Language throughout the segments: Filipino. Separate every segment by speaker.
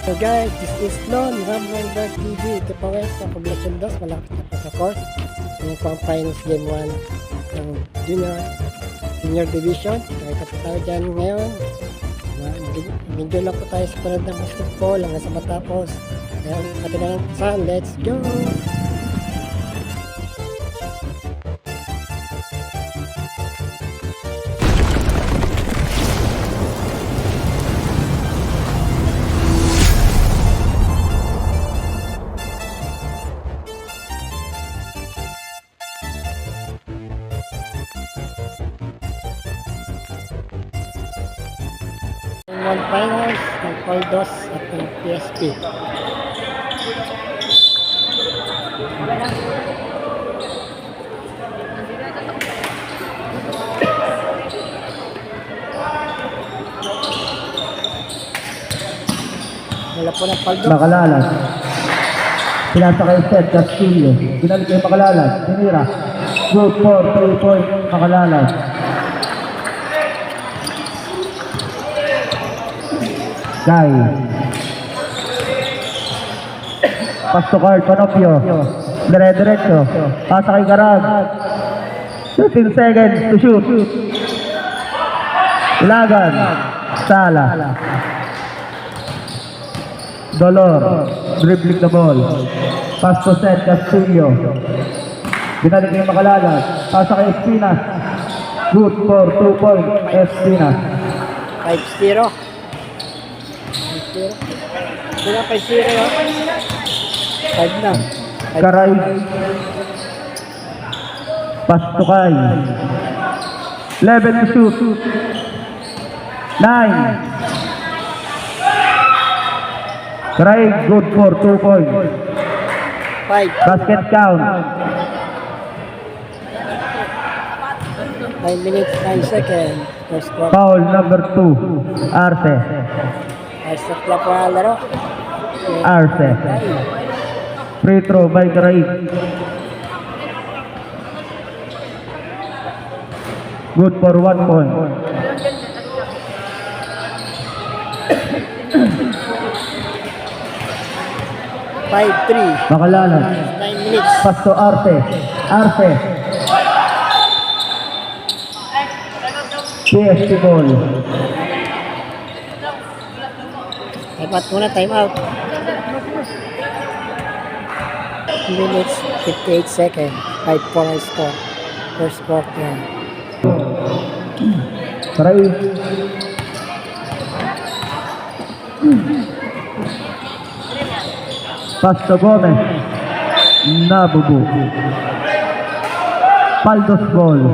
Speaker 1: So guys, this is Lon Ramon Vlog TV. Ito pa guys, sa Poblacion 2, malapit na po sa court. Yung pang finals game 1 ng junior, senior division. Nakita po tayo dyan ngayon. Medyo lang po tayo sa parad ng basketball hanggang sa matapos. Kaya pati na lang sa let's go! One finals ng Poldos at ng PSP. Wala po ng Poldos.
Speaker 2: Makalalas. Pinasa kay Seth Castillo. Binalik kay Makalalas. Tinira. Good for 3 point. Makalalas. Guy. Pass to card, Panopio. Dire-diretso. Pasa kay Garag. 15 seconds to shoot. Ilagan. Sala. Dolor. Dribbling the ball. Pass to Seth Castillo. Binalik kay Makalalas. Pasa kay Espinas. Good for 2 point. Espinas.
Speaker 1: 5-0. Sila 5-0 ha? 5 na.
Speaker 2: Karay. Pastukay. 11 to shoot. 9. Karay, good for 2 points.
Speaker 1: 5.
Speaker 2: Basket count.
Speaker 1: 9 minutes, 9 seconds. First quarter.
Speaker 2: Foul number 2. Arce.
Speaker 1: Ay, sakla po ang laro.
Speaker 2: Arce. Free throw by Karay. Good for 1 point.
Speaker 1: Five, 3.
Speaker 2: Makalalas.
Speaker 1: 9 minutes.
Speaker 2: Pass to Arce. Arce. PSP ball.
Speaker 1: Dapat muna, time out. 2 minutes, 58 seconds. 5-4 ang score. First quarter.
Speaker 2: Karay. Pass to Gomez. Nabubu. Paldos ball.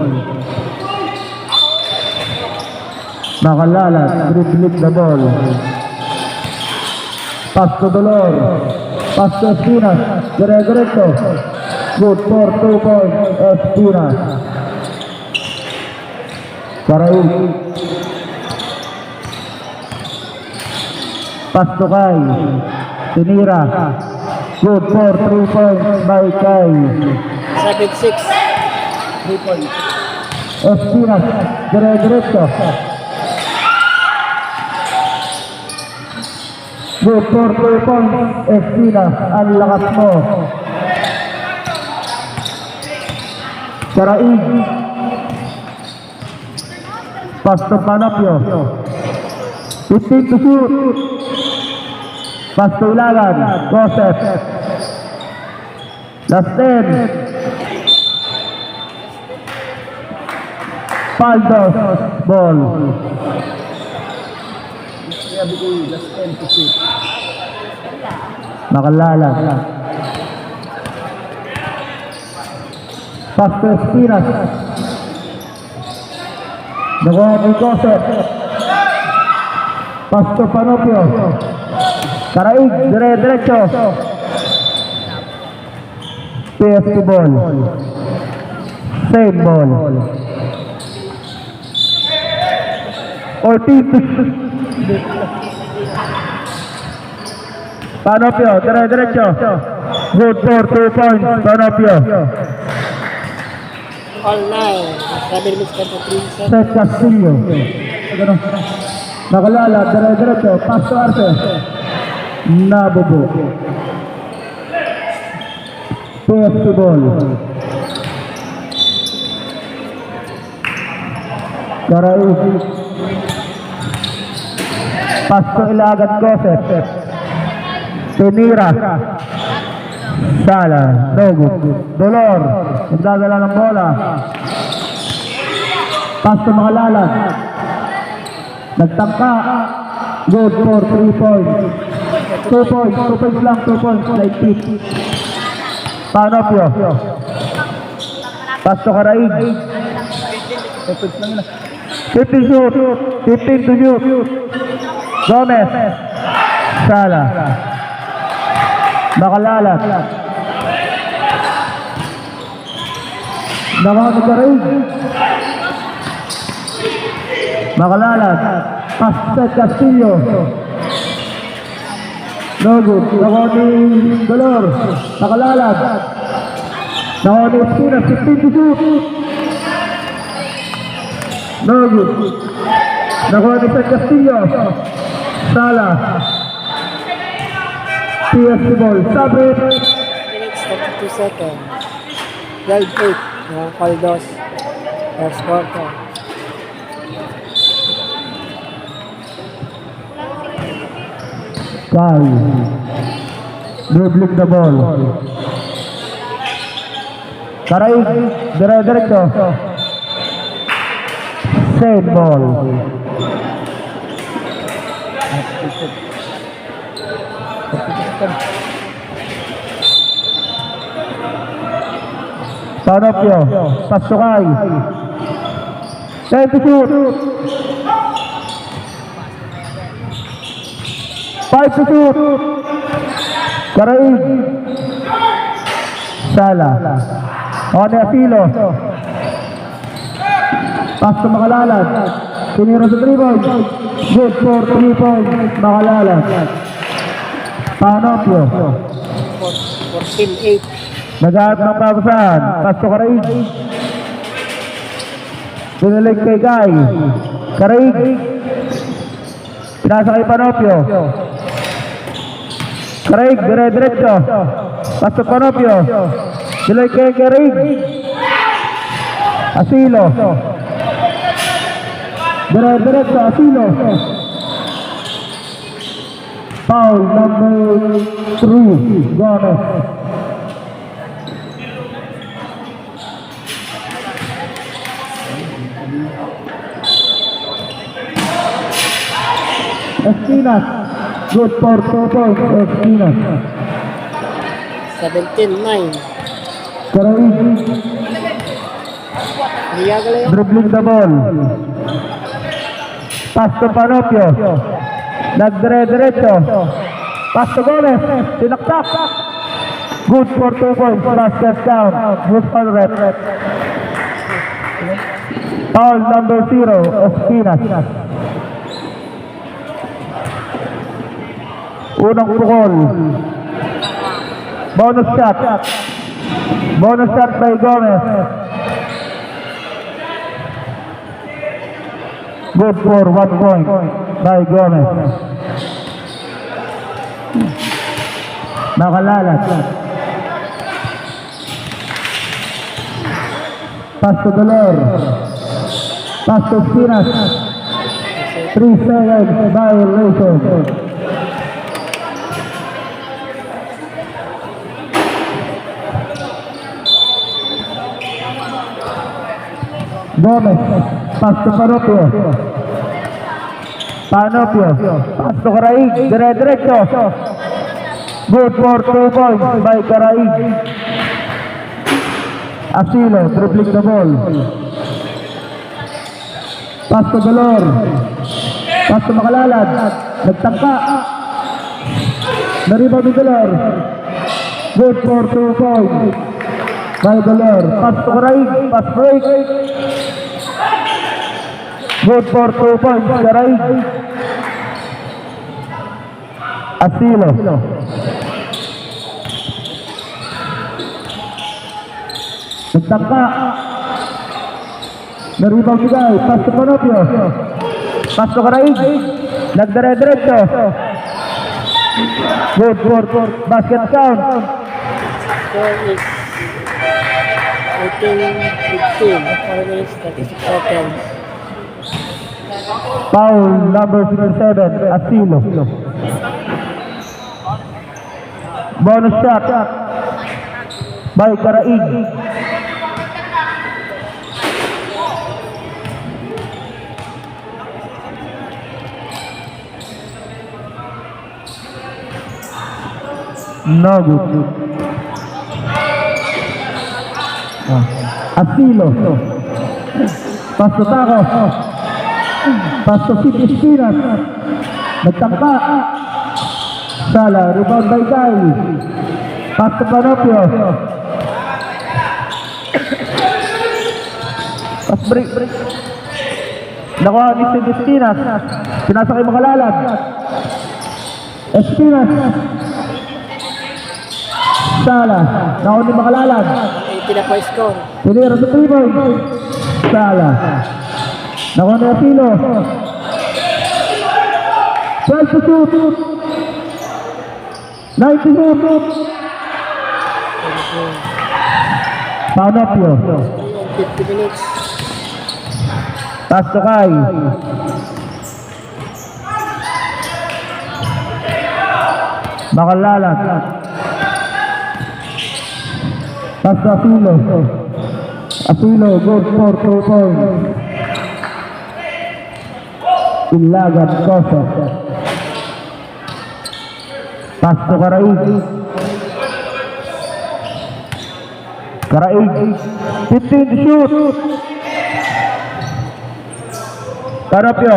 Speaker 2: Makalalas. Dribbling the ball. Pass to Dolor. Pass to Espinas. Dire-diretso. Good for 2 points. Espinas. Karay. Pass to Kai. Tinira. Good for 3 points by Kai.
Speaker 1: 7-6. 3 points.
Speaker 2: Espinas. Dire-diretso. Good for 3 points. Espinas. Ang lakas mo. Karaig. Pass to Panopio. 15 to shoot. Pass to Ilagan. Joseph. Last 10. Paldos ball. Makalalas. Pass to Espinas. Nakuha kay Joseph. Pass to Panopio. Karaig, dire-diretso. PSP ball. Same ball. Ortiz. Panopio, dire-diretso. Good for 2 points, Panopio.
Speaker 1: All 9. 7 minutes, 23 seconds.
Speaker 2: Seth Castillo. Nakalala, dire-diretso. Pass to Arce. Nabubo. PFC ball. Karaig. Pasto Ilagan Joseph. Tinira. Sala. No good. Dolor. Nagdadala ng bola. Pasto Makalalan. Nagtangka. Good for 3 points. 2 points. 2 points lang. 2 points. Light pitch. Panopio. Pasto Karaig. 15 shoot. 15 to shoot. Gomez. Sala. Makalalat. Nakakot Karaig. Makalalat. Pastet Castillo. No good. Nakakot ni Dolor. Makalalat. Nakakot ni Espina. 15 to shoot. No good. Nakakot ni Pastet Castillo. Sala. PFC ball. Sabit.
Speaker 1: Minutes, 32 seconds. Drive 8. Caldos. First quarter.
Speaker 2: Kai. Dribbling the ball. Karaig. Dire-diretso. Same ball. Panopio. Pasukay. 10 to shoot. 5 to shoot. Karaig. Sala. One Asilo. Pasto Makalalan. Tinira sa 3 points. Good for 3 points. Makalalan. Panopio.
Speaker 1: 14-8.
Speaker 2: Nagahat ng papasahan. Pasto Karaig. Binilig kay Guy. Karaig. Pinasa kay Panopio. Karaig, dire-diretso. Pasto Panopio. Binilig kay Karaig. Asilo. Dire-diretso. Asilo. Foul number 3. Gomez. Espinas. Good for 2 points. Espinas.
Speaker 1: 17-9.
Speaker 2: Karaig.
Speaker 1: Niyagala yun.
Speaker 2: Dribbling the ball. Pasto Panopio. Nagdire-diretso. Pasto Gomez. Tinaktak. Good for 2 points. Basket down. Houston rep. Foul number 0. Espinas. Unang pukol. Bonus shot. Bonus shot by Gomez. Good for 1 point by Gomez. Makalalat. Pasto Dolor. Pasto Espinas. 3 seconds violation. Gomez. Pasto Panopio. Panopio. Pasto Karaig. Dire-diretso. Good for 2 points by Karaig. Asilo. Dribbling the ball. Pasto Dolor. Pasto Makalalan. Nagtangka. Naribaw ni Dolor. Good for 2 points by Dolor. Pasto Karaig. Pass break. Good for 2 points. Karaig. Asilo. Nagtangka. Naribaw si Guy. Pasto Panopio. Pasto Karaig. Nagdire-diretso. Good for basket count.
Speaker 1: Score is 18-15. 4 minutes, 36 seconds.
Speaker 2: Foul number 57, Asilo. Bonus shot by Karaig. No good. Asilo. Pasto Taco. Pasto City Espinas. Nagtangka. Sala. Rebound by Guy. Pasto Panopio. Pass break. Nakuha ni City Espinas. Pinasok yung Makalalag. Espinas. Sala. Nakuha ni Makalalag.
Speaker 1: 18 na po yung score.
Speaker 2: Pinira sa 3 points. Sala. Nakuha ni Asilo. 12 to shoot. 9 to shoot. Panopio.
Speaker 1: 50 minutes.
Speaker 2: Pass to Kai. Makalalag. Pass to Asilo. Asilo, good for 2 points. Ilagan, Kosa. Pass to Karaig. Karaig. 15 to shoot. Panopio.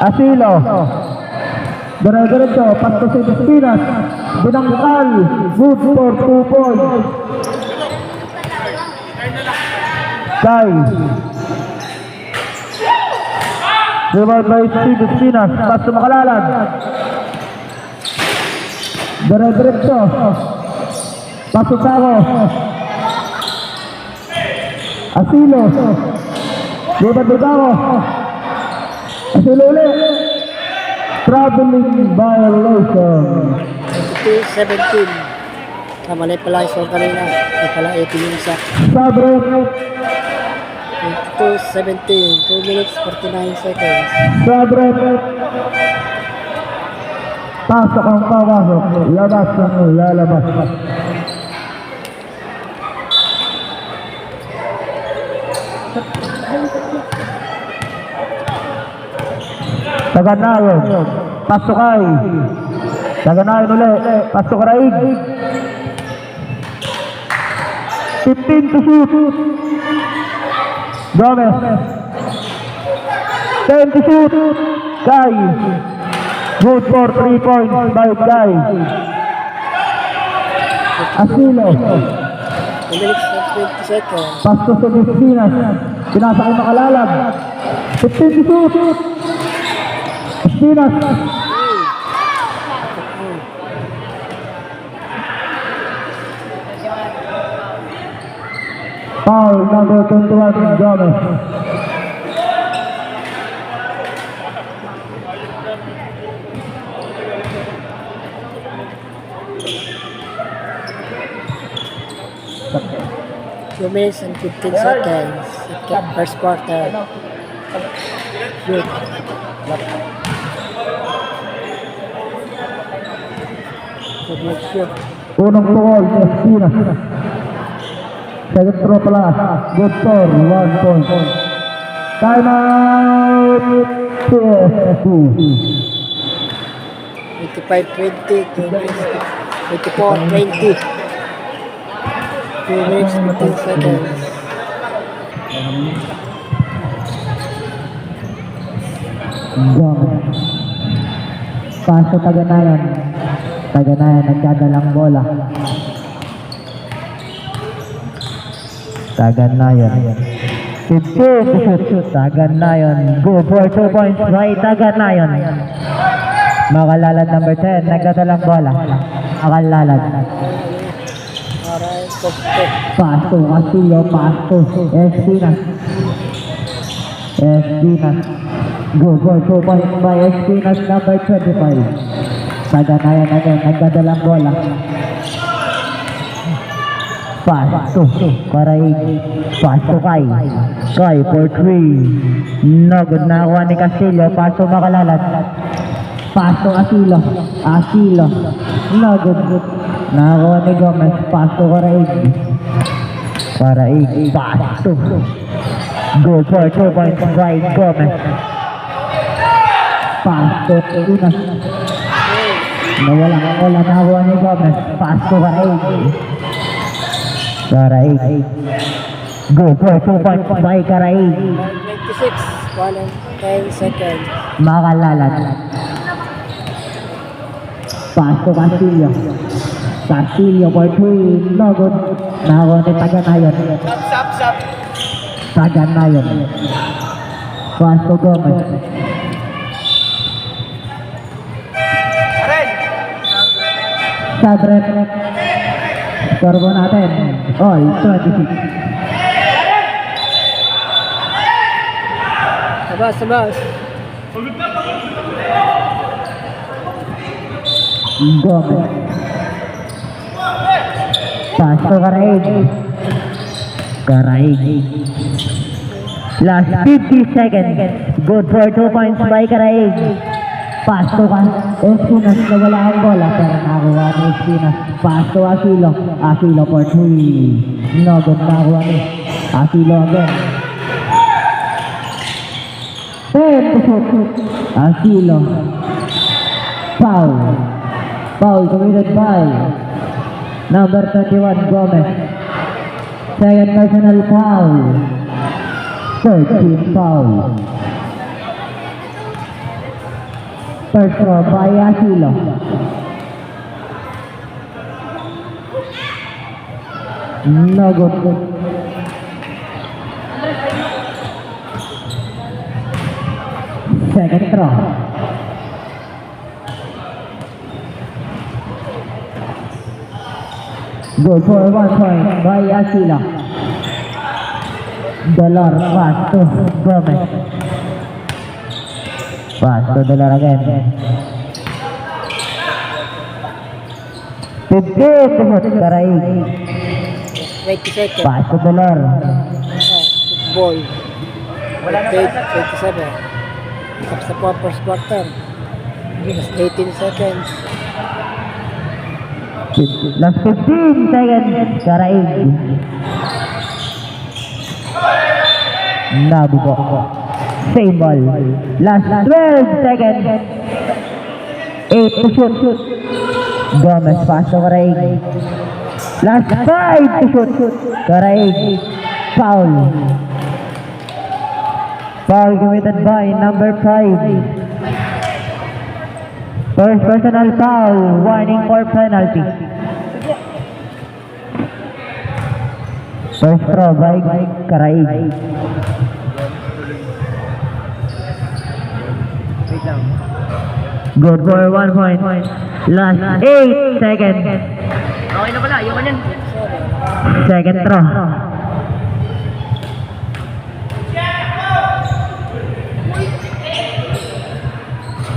Speaker 2: Asilo. Dire-diretso, pass to City Espinas. Binangkal. Good for 2 points. Kai. Rebound by City Espinas. Pass to Makalalag. Dire-diretso. Pass to Taco. Asilo. Rebound by Taco. Asilo ulit. Traveling violation.
Speaker 1: 22-17. Mali pala yung score kanina. May pala 18 yung isa.
Speaker 2: Sabre.
Speaker 1: 22-17. 2 minutes, 49 seconds.
Speaker 2: Sabre. Pasok ang pawasok. Labas ang lalabas. Taganayon. Pasokay. Taganayon ulit. Pasok Karaig. 15 to shoot. Gomez. 10 to shoot. Guy. Good for 3 points by Guy. Asilo.
Speaker 1: 2 minutes and 20 seconds.
Speaker 2: Pasto sa Espinas. Pinasa kay Makalalag. 15 to shoot. Espinas. Foul number 21, Gomez.
Speaker 1: Two minutes and 15 seconds. First quarter. Shoot. Good luck shoot.
Speaker 2: Unang tukol ni Espinas. Second throw pala. Good for 1 point. Time out. TSC.
Speaker 1: 25-20. 2 minutes. 24-20. 2 minutes, 15 seconds.
Speaker 2: Gomez. Paso Taganayan. Taganayan nagdadalang bola. Taganayan. 15 Taganayan. Go for 2 points by Taganayan. Makalalad number 10. Nagdadalang bola. Makalalad.
Speaker 1: Alright, top.
Speaker 2: Pasto, Castillo, Pasto, Espinas. Espinas. Good for 2 points by Espinas number 25. Saganayan na yun, nagdadalang bola. Pass to Paraig. Pass to Kai. Kai for 3. No good, nakakuha ni Castillo. Pass to Makalalat. Pass to Asilo. Asilo. No good. Nakakuha ni Gomez. Pass to Paraig. Paraig. Pass to. Good for 2 points by Gomez. Pass to Inas. Nawala ang bola. Nakakuha ni Gomez. Pass to Paraig. Karaig. Go for 2 points by Karaig.
Speaker 1: 26, 1 and 10 seconds.
Speaker 2: Makalalat. Pass to Castillo. Castillo for 3. No good. Nakakuha ni Taganayon. Taganayon. Pass to Gomez. Sadret. Score po natin. All 26.
Speaker 1: Sabas.
Speaker 2: Gomez. Pass to Karaig. Karaig. Last 50 seconds. Good for 2 points by Karaig. Pass to Espinas. Nawala ang bola pero nakakuha ni Espinas. Pass to Asilo. Asilo for 3. No good, nakakuha ni Asilo again. 10 to shoot. Asilo. Foul. Foul committed by number 21 Gomez. Second personal foul. Third team foul. First throw by Asilo. No good. Second throw. Good for 1 point by Asilo. Dolor pass to Gomez. Pass to Dolor again. 15 to shoot. Karaig.
Speaker 1: 20 seconds.
Speaker 2: Pass to Dolor.
Speaker 1: Ball. 27. Tapos na po ang first quarter. Just 18 seconds.
Speaker 2: Last 15 seconds. Karaig. Nabuko. Same ball. Last 12 seconds. 8 to shoot. Gomez pass to Karaig. Last 5 to shoot. Karaig. Foul. Foul committed by number 5. First personal foul. Warning for penalty. First throw by Karaig. Good for 1 point. Last 8 seconds.
Speaker 3: Okay na pala, ayaw ka niyan.
Speaker 2: Second throw.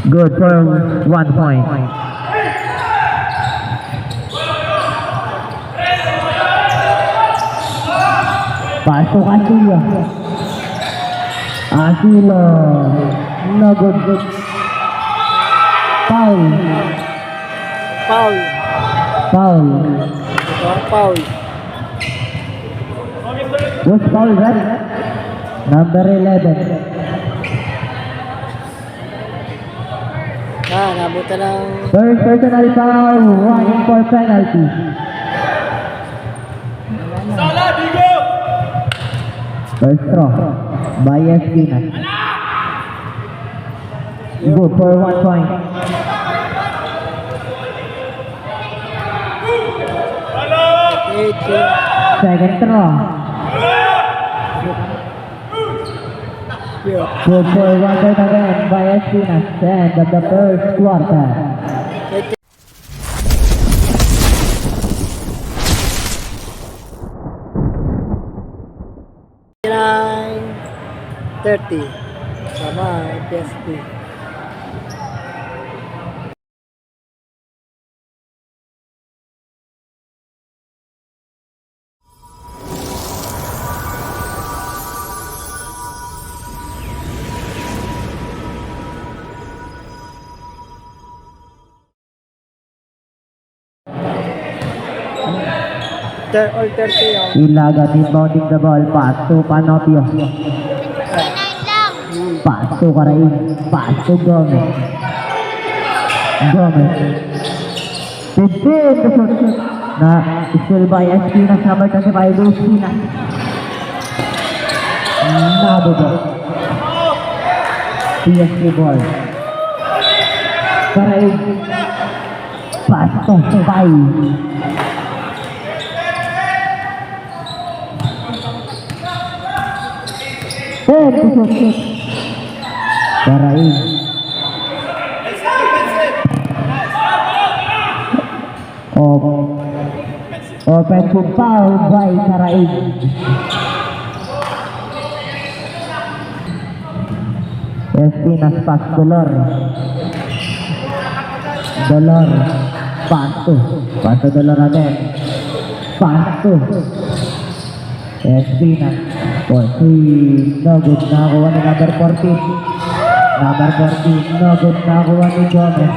Speaker 2: Good for 1 point. Pass to Castillo. Asilo. No good. Foul.
Speaker 1: Foul.
Speaker 2: Foul.
Speaker 1: Ito ang foul.
Speaker 2: Who's foul that? Number 11.
Speaker 1: Nabutan ng
Speaker 2: First personal foul. Warning for penalty. First throw by Espinas. Good for 1 point. Second throw. Good for 1 point again by Espinas. End of the first quarter.
Speaker 1: 30. PSP. All 30 yung
Speaker 2: Ilaga inbounding the ball. Pass to Panopio. Pass to Karain. Pass to Gomez. Gomez. 15 to shoot. Na still by Espinas, number 25, Espinas. Nabugo. PSG ball. Karain. Pass to Pai. Karain. Offensive foul by Karain. Espinas pass Dolor. Dolor. Pass to Dolor again. Pass to Espinas. 14, no good, nakakuha ni number 14. Number 14, no good, nakakuha ni Gomez.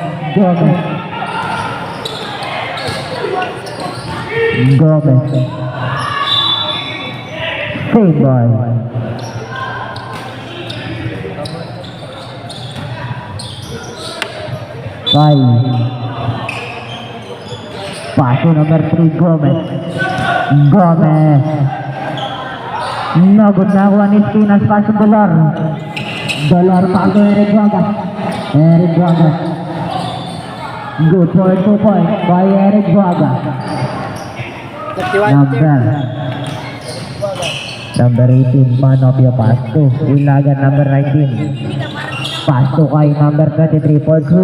Speaker 2: Gomez. Save ball. Five. Paso number 3, Gomez. No good, nakuha ni Espinas, paso Dolor. Dolor paso Eric Waga. Good for 2 points by Eric Waga.
Speaker 1: 31
Speaker 2: Number 18, Manopio pass to Ilagan, number 19. Pass to kay number 23 for 3.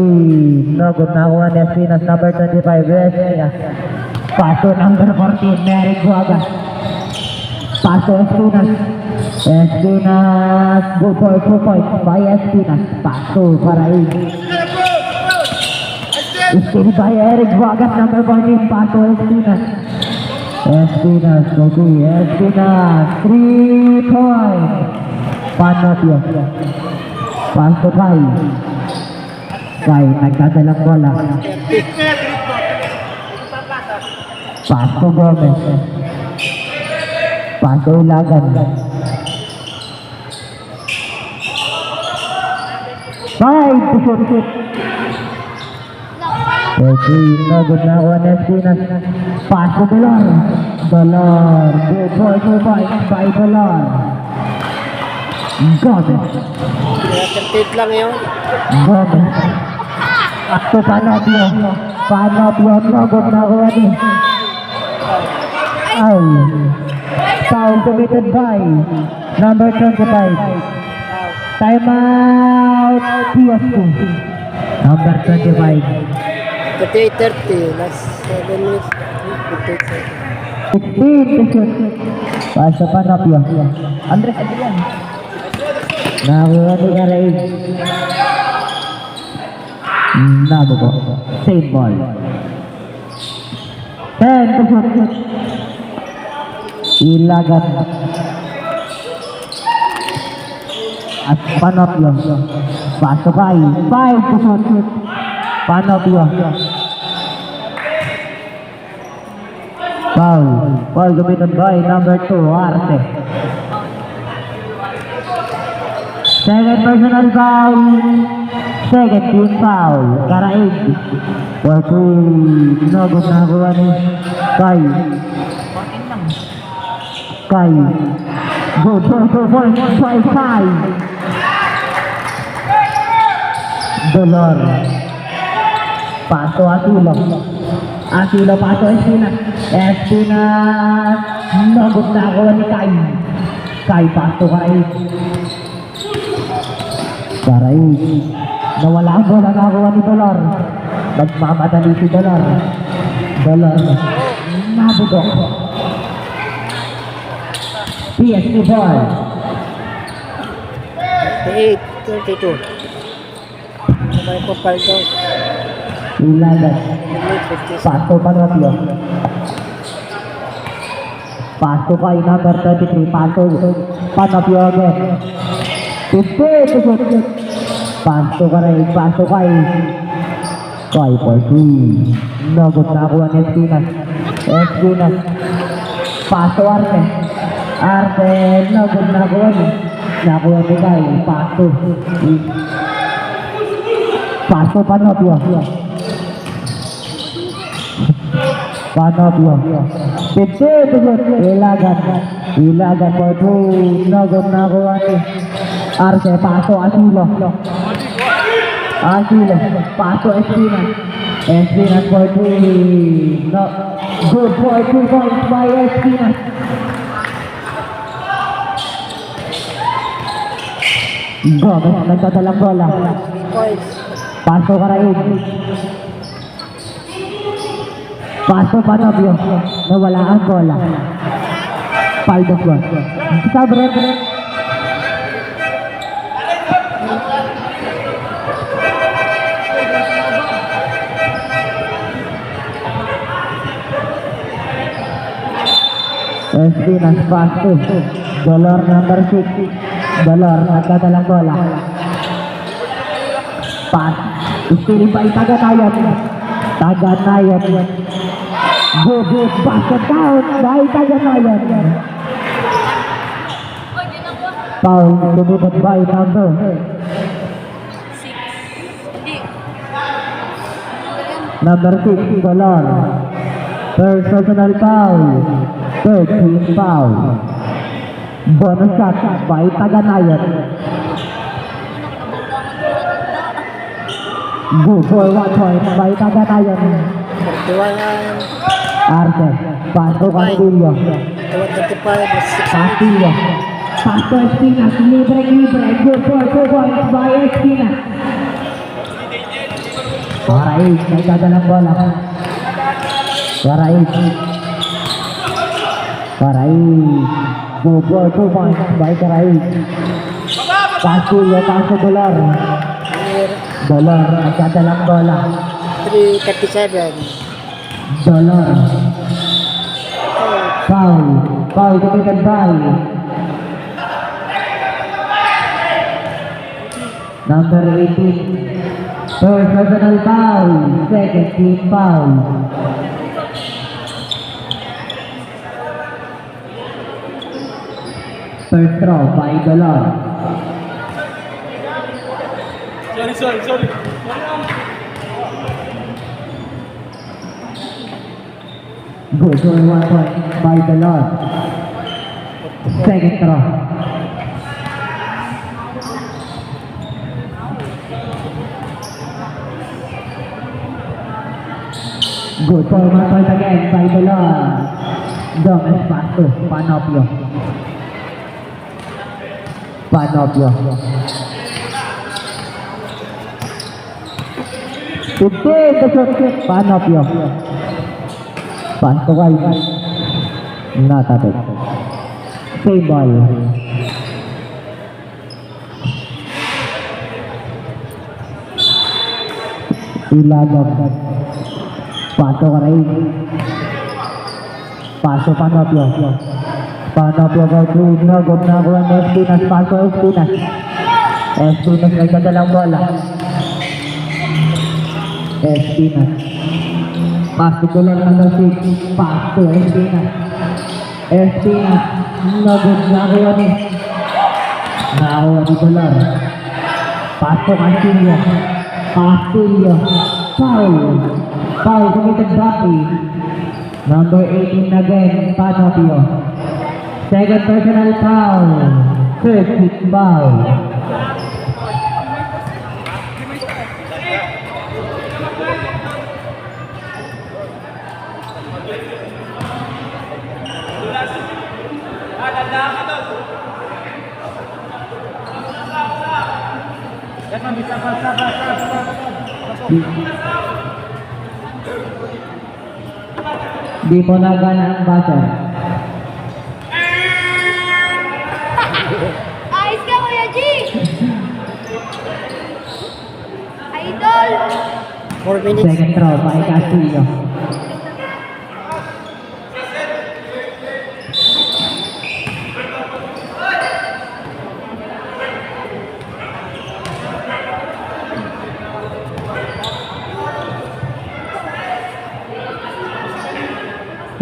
Speaker 2: No good, nakuha ni Espinas, number 25, Espinas. Pass to number 14, Eric Waga. Paso Espinas. Good for 2 points by Espinas. Paso Karain. Still by Eric Wagas, number 14. Paso Espinas. Espinas, 3 points. Panopio. Paso Kai. Nagdadalang bola. Paso Gomez. Paso Ilagan. 5 to shoot. No good, nakuha ni Espinas. Paso Dolor. Good for 2 points by Dolor. Gomez.
Speaker 1: 38 lang yun.
Speaker 2: Gomez. Paso Panopio. No good, nakuha ni. Foul committed by number 25. Timeout PSG. Number 25.
Speaker 1: 38-30. Last 7 minutes.
Speaker 2: 16 to shoot. Paso Panopio. Andres Adrian. Nakuha ni Karain. Nabugo. Save ball. 10 to shoot. Ilagan. At Panopio. Paso kay 5 to shoot. Panopio. Foul committed by number 2, Arte. Second personal foul. Second team foul. Karain. For 2. No good, nakuha ni Kai. Good for 2 points by Kai. Dolor. Paso Asilo paso Espinas. No good, nakuha ni Kai. Paso Karain. Nawala ang bola, nakakuha ni Dolor. Nagmamadali si Dolor. Nabugo. PSG ball.
Speaker 1: 38. 32. May po Falcons.
Speaker 2: Ilagan.
Speaker 1: May 56.
Speaker 2: Paso Panopio. Paso kay number 33. Paso Panopio again. 50 to shoot. Paso ka rin. Paso kay 3. Nagot na kuha ni Espinas. Espinas. Paso Arte. Arte. Nagot na kuha ni. Nakuha ni Kay. Paso. Paso Panopio. Panopio. 50 to shoot. Ilagan. Ilagan for 2. Nagot na kuha ni Arte. Paso Asilo. Asilo. Paso Espinas. Espinas for 3. No. Good for 2 points by Espinas. Gomez, nagdadalang bola.
Speaker 1: 3 points.
Speaker 2: Paso Karaig. Paso Panopio. Nawala ang bola. Paldo Flor. Sabre. Espinas paso. Dolor number 6. Dolor nagdadalang bola. Pass. Istiling pa Taganayan. Taganayan. Good basket down by Taganayan. Foul committed by number 6, Dolor. Personal foul. 13 foul. Bonus shot by Taganayan. Good for 1 point by Taganayan.
Speaker 1: 41.
Speaker 2: Arte. Paso Castillo.
Speaker 1: 25.
Speaker 2: Castillo. Paso Espinas. Libre. Good for 2 points by Espinas. Karaig. Nagdadalang bola. Karaig. Good for 2 points by Karaig. Castillo. Paso Dolor. Dolor. Nagdadalang bola.
Speaker 1: 3:37.
Speaker 2: Dolor. Foul committed by number 18. Personal foul. Second team foul. First throw by Dolor.
Speaker 4: Sorry.
Speaker 2: Good for 1 point by Dolor. Second throw. Good for 1 point again by Dolor. Gomez pass to Panopio. Panopio. 15 to shoot. Panopio. Pass to Kay. Not a bit. Same ball. Ilagan. Paso Karaig. Paso Panopio. Panopio go to Nagot na kuha ni Espinas. Paso Espinas. Espinas nagdadalang bola. Espinas. Paso Dolor number 6. Paso Espinas. Espinas. Nagot na kuha ni. Nakuha ni Dolor. Paso Castillo. Castillo. Foul committed by number 18 again, Panopio. Second personal foul. Third kick foul. Di po nagana ang buzzer.
Speaker 5: Ayos ka, Kuya G!
Speaker 1: 4 minutes.
Speaker 2: Second throw by Castillo.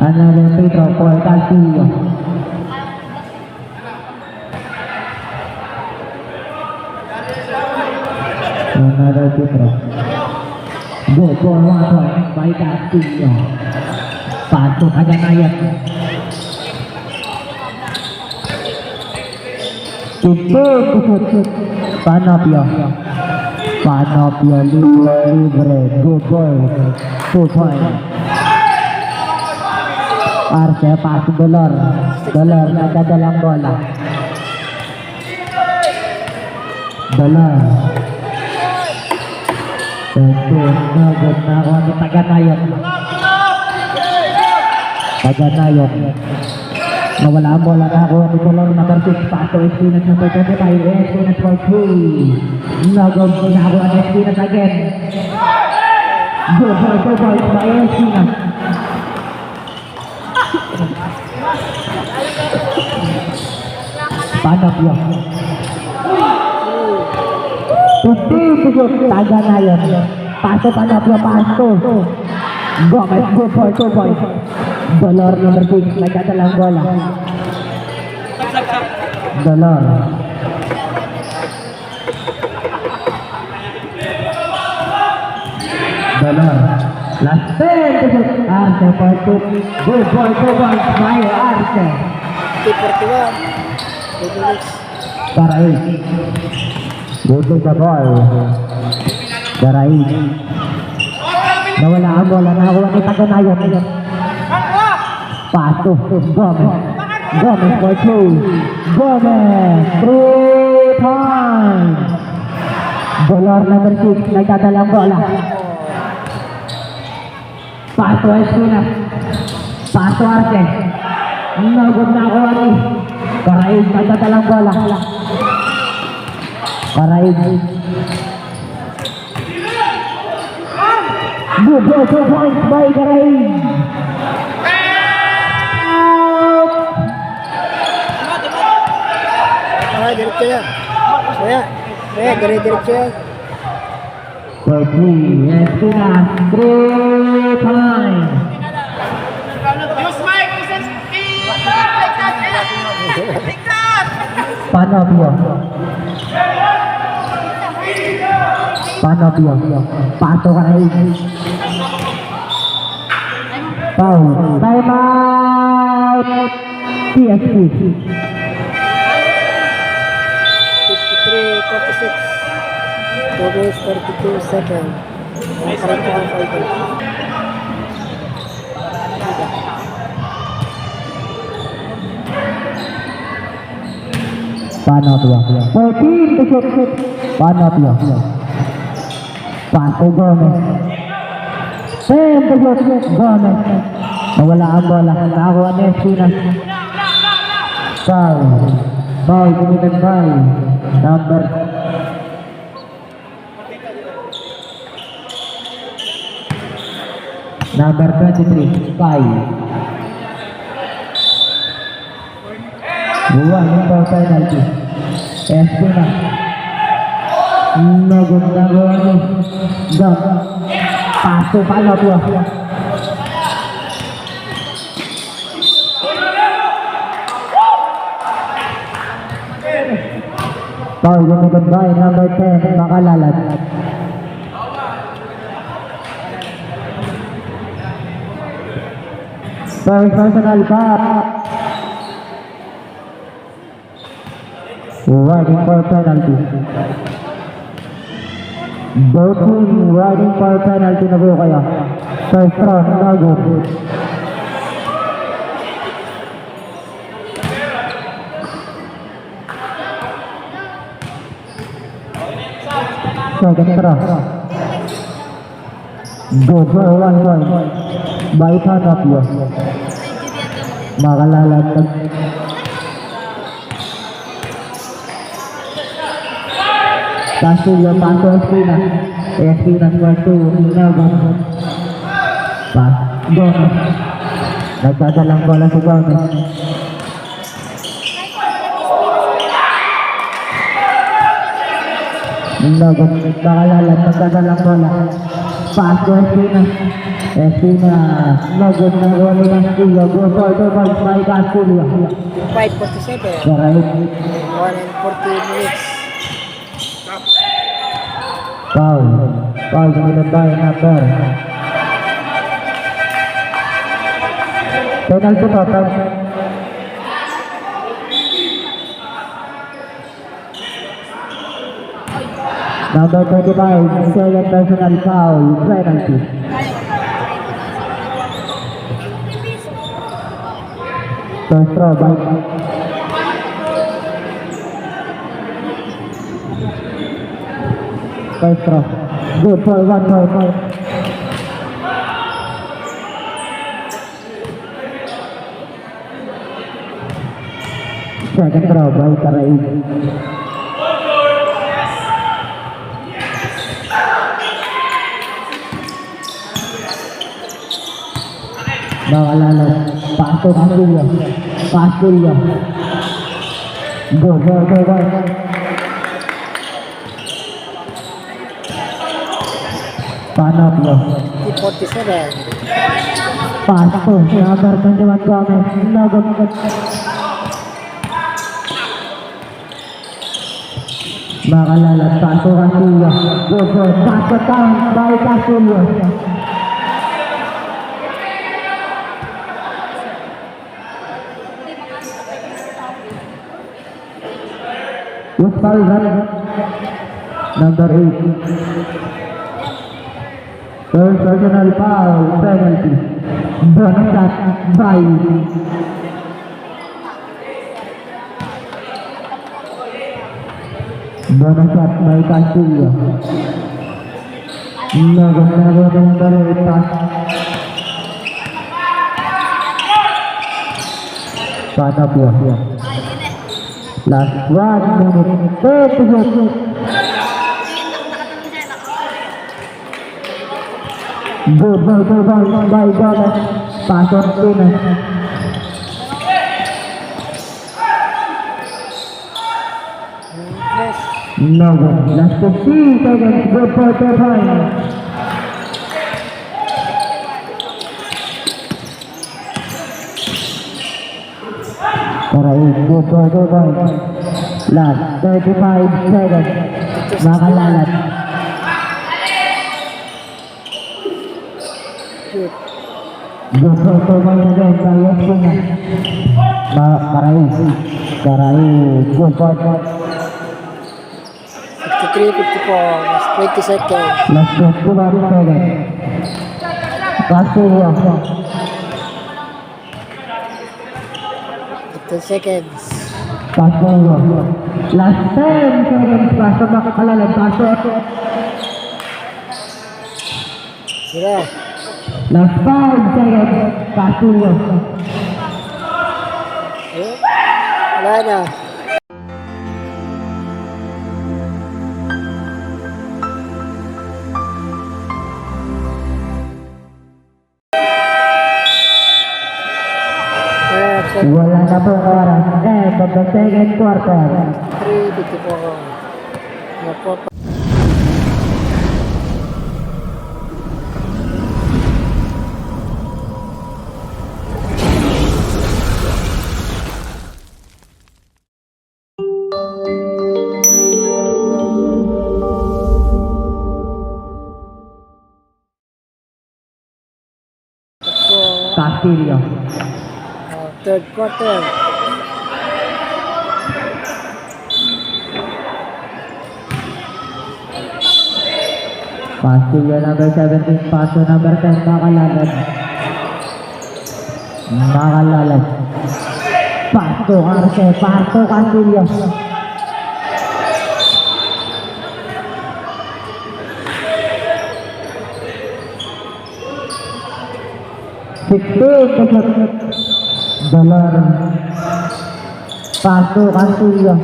Speaker 2: Another free throw for Castillo. Another free throw. Good for 1 point by Castillo. Pasok Aganayan. Shoot. Panopio. Panopio libre. Good boy. 2 point. Arce pas Dolor nagdadalang bola. Dolor. Tentu nagod na ako ni Taganayon. Nawala ang bola na ako ni Dolor number 6. Paso Espinas number 25. Espinas for 3. Nagod na ako ni Espinas again. Good boy by Espinas. Panopio. Tutup Taganayon. Paso Panopio, paso. Gomez, good for 2 points. Dolor number 6, nagdadalang bola. Dolor. Last 10 Arce for 2. Good for 2 points by Arce.
Speaker 1: 41. 2 minutes.
Speaker 2: Garay. Good to the ball. Garay. Nawala ang bola na ako ni Taganayon. Paso. Gomez for 2. Gomez. 3 points. Dolor number 6. Nagdadalang bola. Paso Espinas. Paso Arce. Nagod na ako ni Karaig. Nagdadalang bola. Karaig. Good 2 points by Karaig.
Speaker 1: Diretso yan. Diretso yan.
Speaker 2: For 3, Espinas, 3 points. Panopio. Paso Karaig. Foul. Time out. PSP.
Speaker 1: 53-46. 2 minutes 32 seconds. Correct ang fighting.
Speaker 2: Panopio. 14 to shoot. Panopio. Paso Gomez. 10 to shoot. Gomez. Nawala ang bola. Nakakuha ni Espinas. Foul committed by number 23, Kai. One for penalty. Espinas. Nagod na gawin. Dog. Paso Panopio. Foul committed by number 10, Makalalat. First personal foul. Riding for penalty. Both teams riding for penalty na po kaya. First round, Nago. Second throw. Good for 1 point by Panopio. Makalalat. Castillo, Paso Espinas. Espinas for 2, Melbourne. Pass, Gomez. Nagdadalang bola si Gomez. Melbourne, nakalalat, nagdadalang bola. Pass to Espinas. Espinas, Melbourne na bola ng Castillo. Go for the ball by Castillo.
Speaker 1: 5:47.
Speaker 2: Right.
Speaker 1: 1:40 minutes.
Speaker 2: Foul. Foul committed by number. Penalty total. Number 25, second personal foul, penalty. First throw by first throw. Good for 1 point. Second throw by Karaib. Nakalala. Paso Castillo. Castillo. Go. Panoplo.
Speaker 1: 47.
Speaker 2: Paso. Number 21 Gomez. Logan. Nakalala. Paso Castillo. Go. Paso down by Castillo. With foul run. Number 8. First personal foul, penalty. Bonus shot by Castillo. Number 8 pass. Panoplo. Last 1 minute 30 seconds. Good by Gomez. Pass on Pinas. No good. Last 15 seconds. Good for 2 points. Alright, good for 2 points. Last 35 seconds. Nakalalat. Good for 2 points again by Espinas. Karaib. Good for
Speaker 1: 53-54. Last 20 seconds.
Speaker 2: last 21 seconds. Castillo.
Speaker 1: 10 seconds.
Speaker 2: Castillo. Last 10 seconds. Paso makakalalan. Paso.
Speaker 1: Sira.
Speaker 2: Last 5 seconds. Castillo.
Speaker 1: Wala na.
Speaker 2: Wala na po oras. End of the second quarter.
Speaker 1: 3:54. Napo.
Speaker 2: Castillo.
Speaker 1: Third quarter.
Speaker 2: Castillo number 17. Paso number 10. Makalalat. Paso Arce. Paso Castillo. $16 Paso Castillo.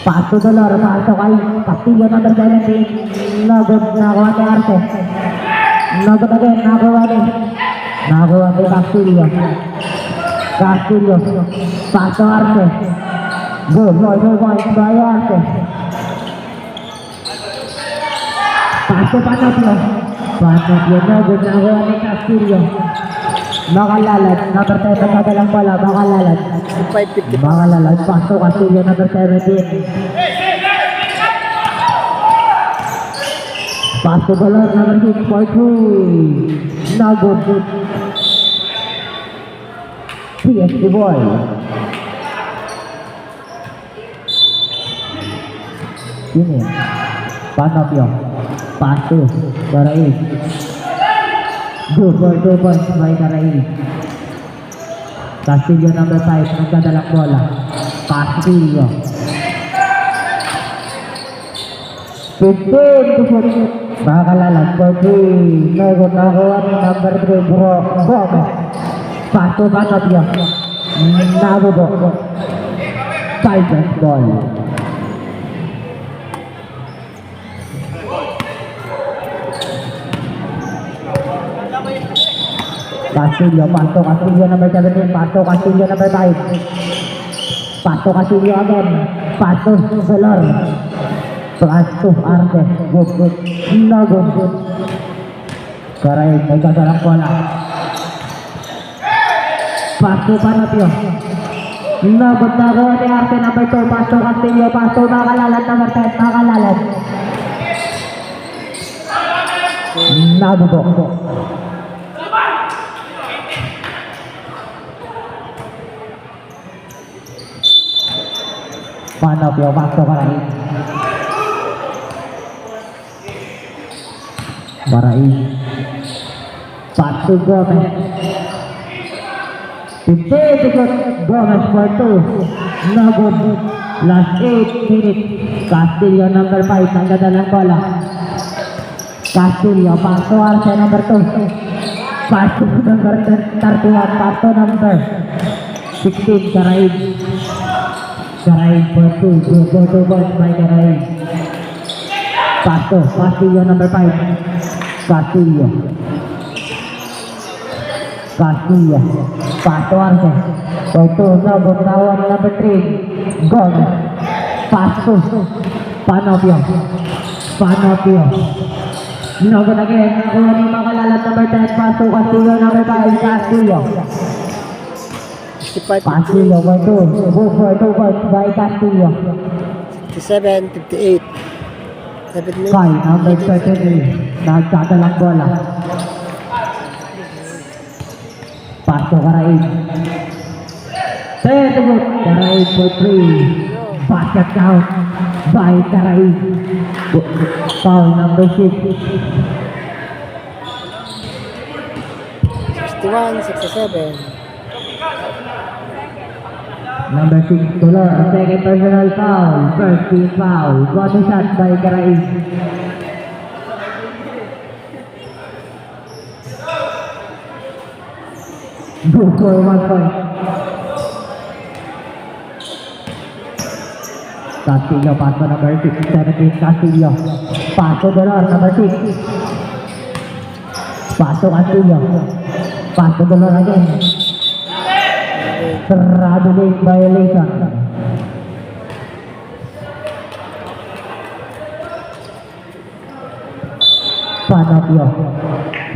Speaker 2: Paso Dolor, paso kay Castillo number 17. Nagod, nakuha kay Arte. Nagod again, nakuha din. Nakuha kay Castillo. Castillo, paso Arte. Good, more points by Arte. Paso Panopio. Panopio, nagod, nakuha kay Castillo. Makalalad, number 10, nagkagalang bola, makalalad.
Speaker 1: 5.50 pa.
Speaker 2: Makalalad, paso Castillo number 17. Paso Dolor number 6 for 2. Nagod. PSG boy. Sini. Panopio. Paso. Karai. Good for 2 points by Karai. Castillo number 5. Nagkadalang bola. Castillo. 15 to 14. Makakalalag for 3. Nagod nakuha ni number 3. Gomez. Paso Panopio. Nabubo. 5 points ball. Castillo, paso Castillo number 17, paso Castillo number 5. Paso Castillo again. Paso Dolor. Paso Arte. Good, good. No good, good. Karay, may kagalang bola. Paso Panopio. No good na ko ni Arte number 2. Paso Castillo, paso Makalalad number 10. Makalalad. Nabubo. Panopio, paso Karai. Karai. Paso Gomez. 15 to good. Gomez for 2. No good. Last 8 minutes. Castillo number 5. Nagdadalang bola. Castillo, paso Arce number 2. Paso number 31. Paso number 16. Karai. Karai for 2. Go 2 points by Karai. Paso. Castillo number 5. Castillo. Castillo. Paso Arce. For 2. No good. Now number 3. Gomez. Paso. Panopio. Panopio. No good again. Nakuha ni Makalalad number 10. Paso Castillo number 5. Castillo.
Speaker 1: 55,
Speaker 2: Castillo for 2. Go for 2 points by Castillo.
Speaker 1: 57, 58. 7 minutes.
Speaker 2: Kay number 33. Nagkadalang bola. Paso Karai. 10 to good. Karai for 3. Basket count by Karai. Foul number 6.
Speaker 1: 61, 67.
Speaker 2: Number 6 Dolor. Second personal foul. First team foul. Body shot by Karai. Go for 1 point. Castillo, paso number 6, 17 Castillo. Paso Dolor, number 6. Paso Castillo. Paso Dolor again. Traveling violation. Panopio.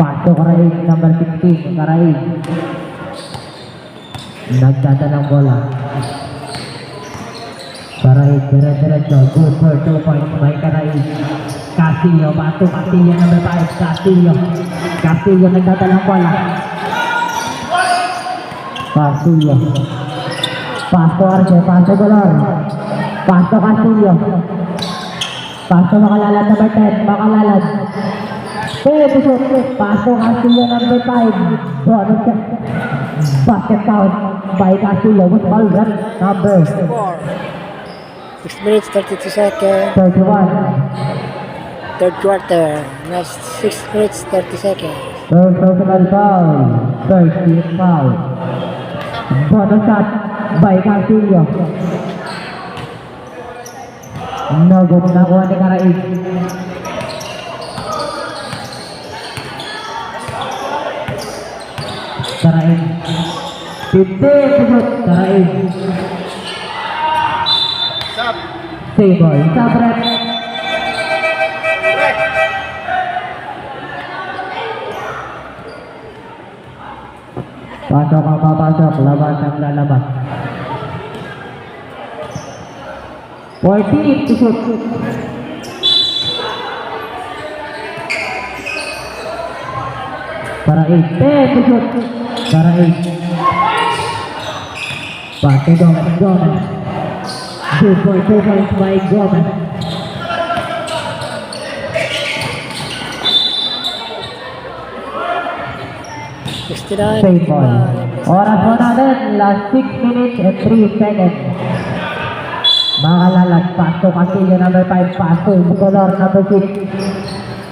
Speaker 2: Paso Karai, number 16, Karai. Nagdada ng bola. Karai, dire-diretso. Good for 2 points by Karai. Castillo, paso Castillo, number 5, Castillo. Castillo, nagdada ng bola. Castillo. Paso Arce, paso Dolor. Paso Castillo. Paso Makalalad number 10, Makalalad. Paso Castillo number 5. Bonus check. Basket count by Castillo with ball run number
Speaker 1: 4. 6 minutes, 32 seconds.
Speaker 2: 31.
Speaker 1: Third quarter. Last 6 minutes, 30 seconds.
Speaker 2: Third personal foul. First team foul. Bonus shot by Castillo. No good. Nakuha ni Karaig. Karaig. 50 to shoot. Karaig.
Speaker 4: Stop.
Speaker 2: Save ball. Stop rep. Pasok ang papasok. Labas ang lalabas. 40 to shoot. Para 8. 10 to shoot. Para 8. Pati Gomez. Gomez. 2 points by Gomez. Save ball. Oras mo natin. Last 6 minutes and 3 seconds. Makalalat. Pasto Castillo number 5. Pasto. Dolor number 6.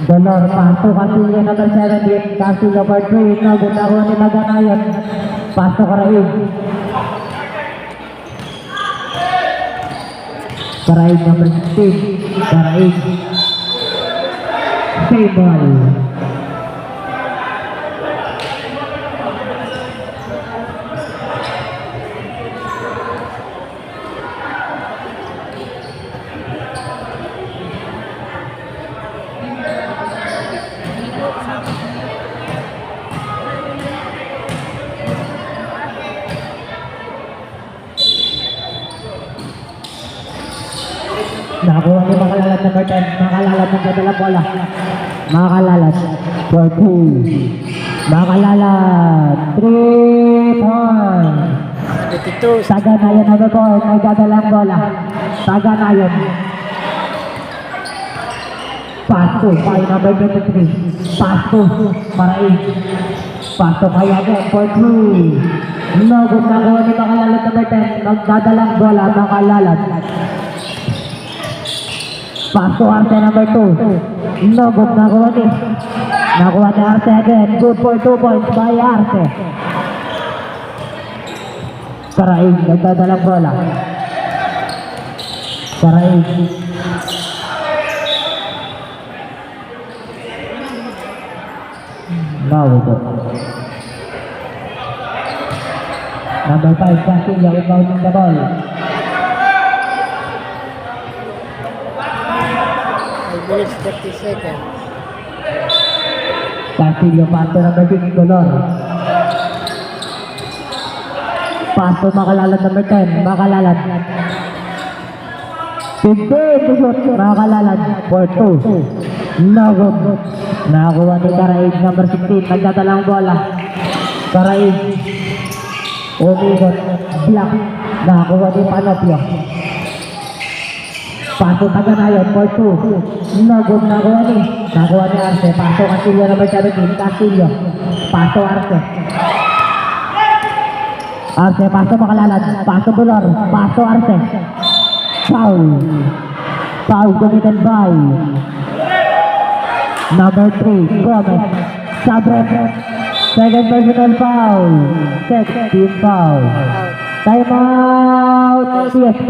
Speaker 2: Dolor. Pasto Castillo number 7. Castillo for 3. No good. Nakuha ni Maganayan. Pasto Karaig. Karaig number 16. Karaig. Save ball. Nakakuha ni Makalalat number 10. Makalalat ng kadalang bola. Makalalat for 2. Makalalat 3 points.
Speaker 1: 82.
Speaker 2: Saganayan number 4. May kadalang bola. Saganayan. Pasto by number 23. Pasto para 8. Pasto kaya again for 3. No good. Nakuha ni Makalalat number 10. Magdadalang bola. Makalalat. Pasto Arce number 2. No good. Nakuha ni Arce again. Good for 2 points by Arce. Karaig. Nagdadalang bola. Karaig. No good. Number 5 Castillo inbounding the ball.
Speaker 1: 5 minutes 30 seconds.
Speaker 2: Castillo, pasto number 6, Dolor. Pasto Makalalat number 10, Makalalat. 50 to shoot, Makalalat for 2. No good. Nakakuha ni Karaig number 16, nagdadalang bola. Karaig. Umigot, block. Nakakuha ni Panopio. Paso Taganayan for 2. No good. Nakuha ni Arce. Paso Castillo number 17. Castillo. Paso Arce. Arce. Paso Makalalat. Paso Dolor. Paso Arce. Foul. Foul committed by number 3. Gomez. Sabre. Second personal foul. Second team foul. Time out. CSP.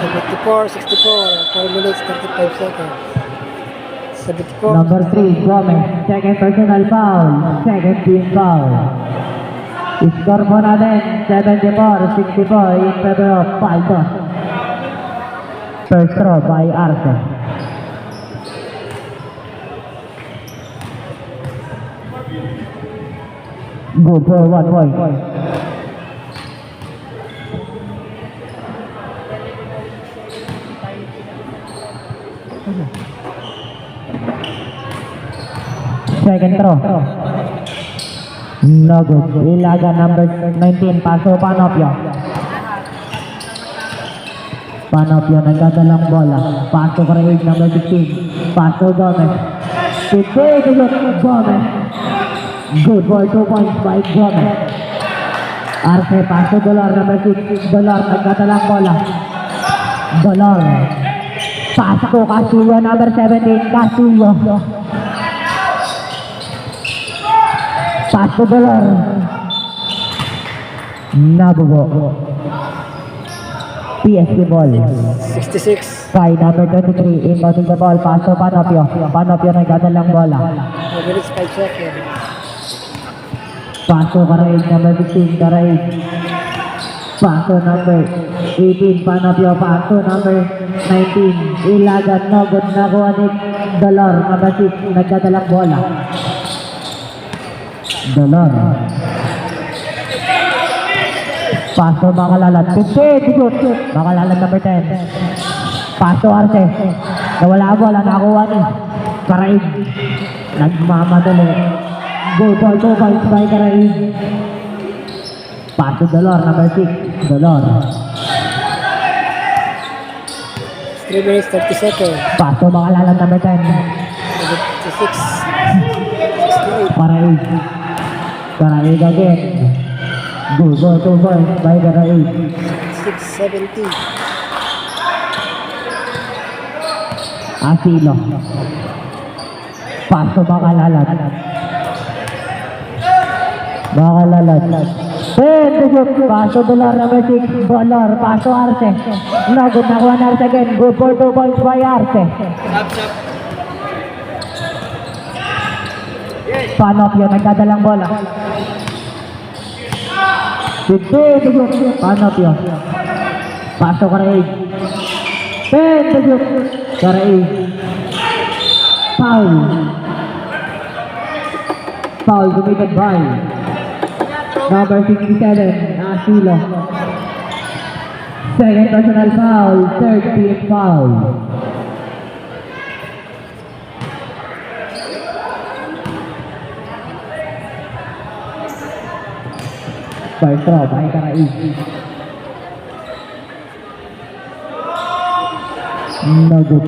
Speaker 1: 74, 64, 4 minutes, 35 seconds. 74.
Speaker 2: Number 3, Gomez. Second personal foul. Second team foul. Score mo natin, 74-64 in favor of Paldo. First throw by Arce. Good for 1 point. Second throw. No good. Ilaga number 19. Paso Panopio. Panopio nagdadalang bola. Paso Karaig number 16. Paso Gomez. 50 to Gomez. Good for 2 points by Gomez. Arce. Paso Dolor number 6. Dolor nagdadalang bola. Dolor. Paso Castillo number 17. Castillo. Paso Dolor. Nabugo. PSG ball.
Speaker 1: 66.
Speaker 2: By number 23, inbounding the ball. Paso Panopio. Panopio nagdadalang bola.
Speaker 1: Minutes 5 seconds.
Speaker 2: Paso Karaig, number 15, Karaig. Paso number 18, Panopio. Paso number 19, Ilagan. No good. Nakuha ni Dolor, number 6, nagdadalang bola. Dolor. Paso Makalalat. 50, Makalalat number 10. Paso Arce. Nawala ang bola, nakuha ni Karaig. Nagmamadali. Go points by Karaig. Paso Dolor, number 6. Dolor.
Speaker 1: 3 minutes 30 seconds.
Speaker 2: Paso Makalalat number 10.
Speaker 1: 76. 68.
Speaker 2: Karaig. Karaig again. Go points by Karaig.
Speaker 1: 670.
Speaker 2: Asilo. Paso Makalalat. Makalalat. Paso Dolor, number 6. Dolor. Paso Arce. No good. Nakuha na Arce again. Good for 2 points by Arce. Panopio nagdadalang bola. Panopio. Paso Karaig. Karaig. Foul. Foul committed by number 67, Asilo. Second personal foul, third team foul. First throw by Karaig. No good.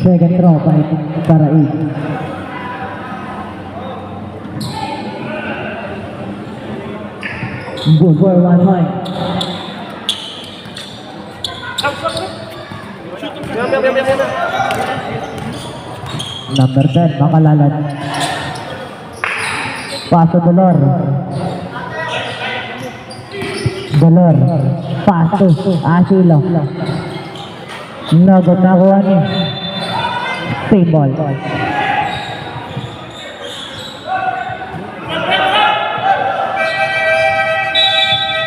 Speaker 2: Second throw by Karaig. Good for 1 point. Number 10, Makalalat. Paso Dolor. Dolor. Paso. Asilo. Nagot nakuha ni. Same ball.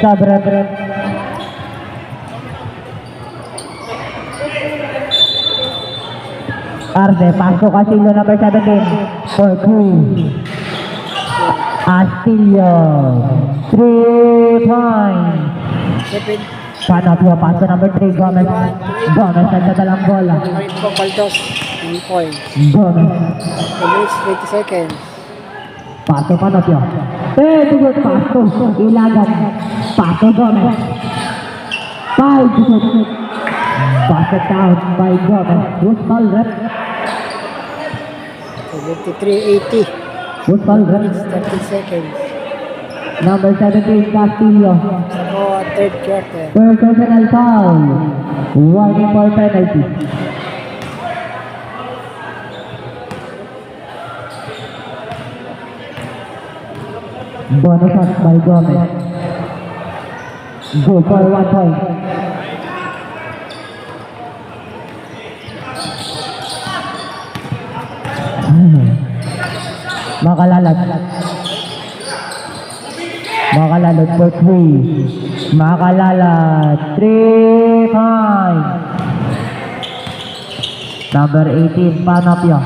Speaker 2: Sabret. Arce, pasok Astilio number 17 for 2. Astilio 3 points.
Speaker 1: 7.
Speaker 2: Panopio, paso number 3, Gomez. Gomez nagdadalang bola.
Speaker 1: Ito Baldos. 1 point.
Speaker 2: Gomez.
Speaker 1: 2 minutes 20 seconds.
Speaker 2: Paso Panopio. Good paso. Ilagan. Paso Gomez. 5 seconds. Basket out by Gomez. Who's foul rep?
Speaker 1: 73-80.
Speaker 2: Who's foul rep?
Speaker 1: 30 seconds.
Speaker 2: Number 17, Castillo.
Speaker 1: Sa third quarter.
Speaker 2: Personal foul. Warning for penalty. Bonus shot by Gomez. Go for 1 point. Makalalat. Makalalat for 3. Makalalat 3 points. Number 18, Panopio.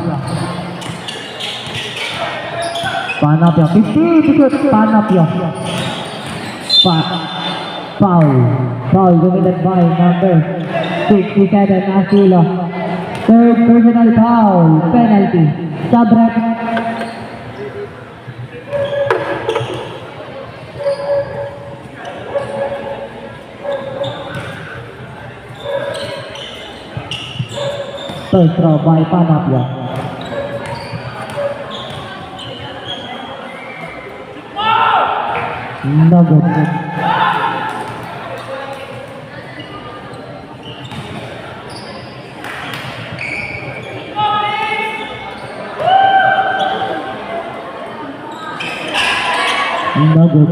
Speaker 2: Panopio, 50, Panopio. Foul. Foul committed by number 67, Asilo. Third personal foul, penalty. Sabret. First throw by Panopio. No good. No good.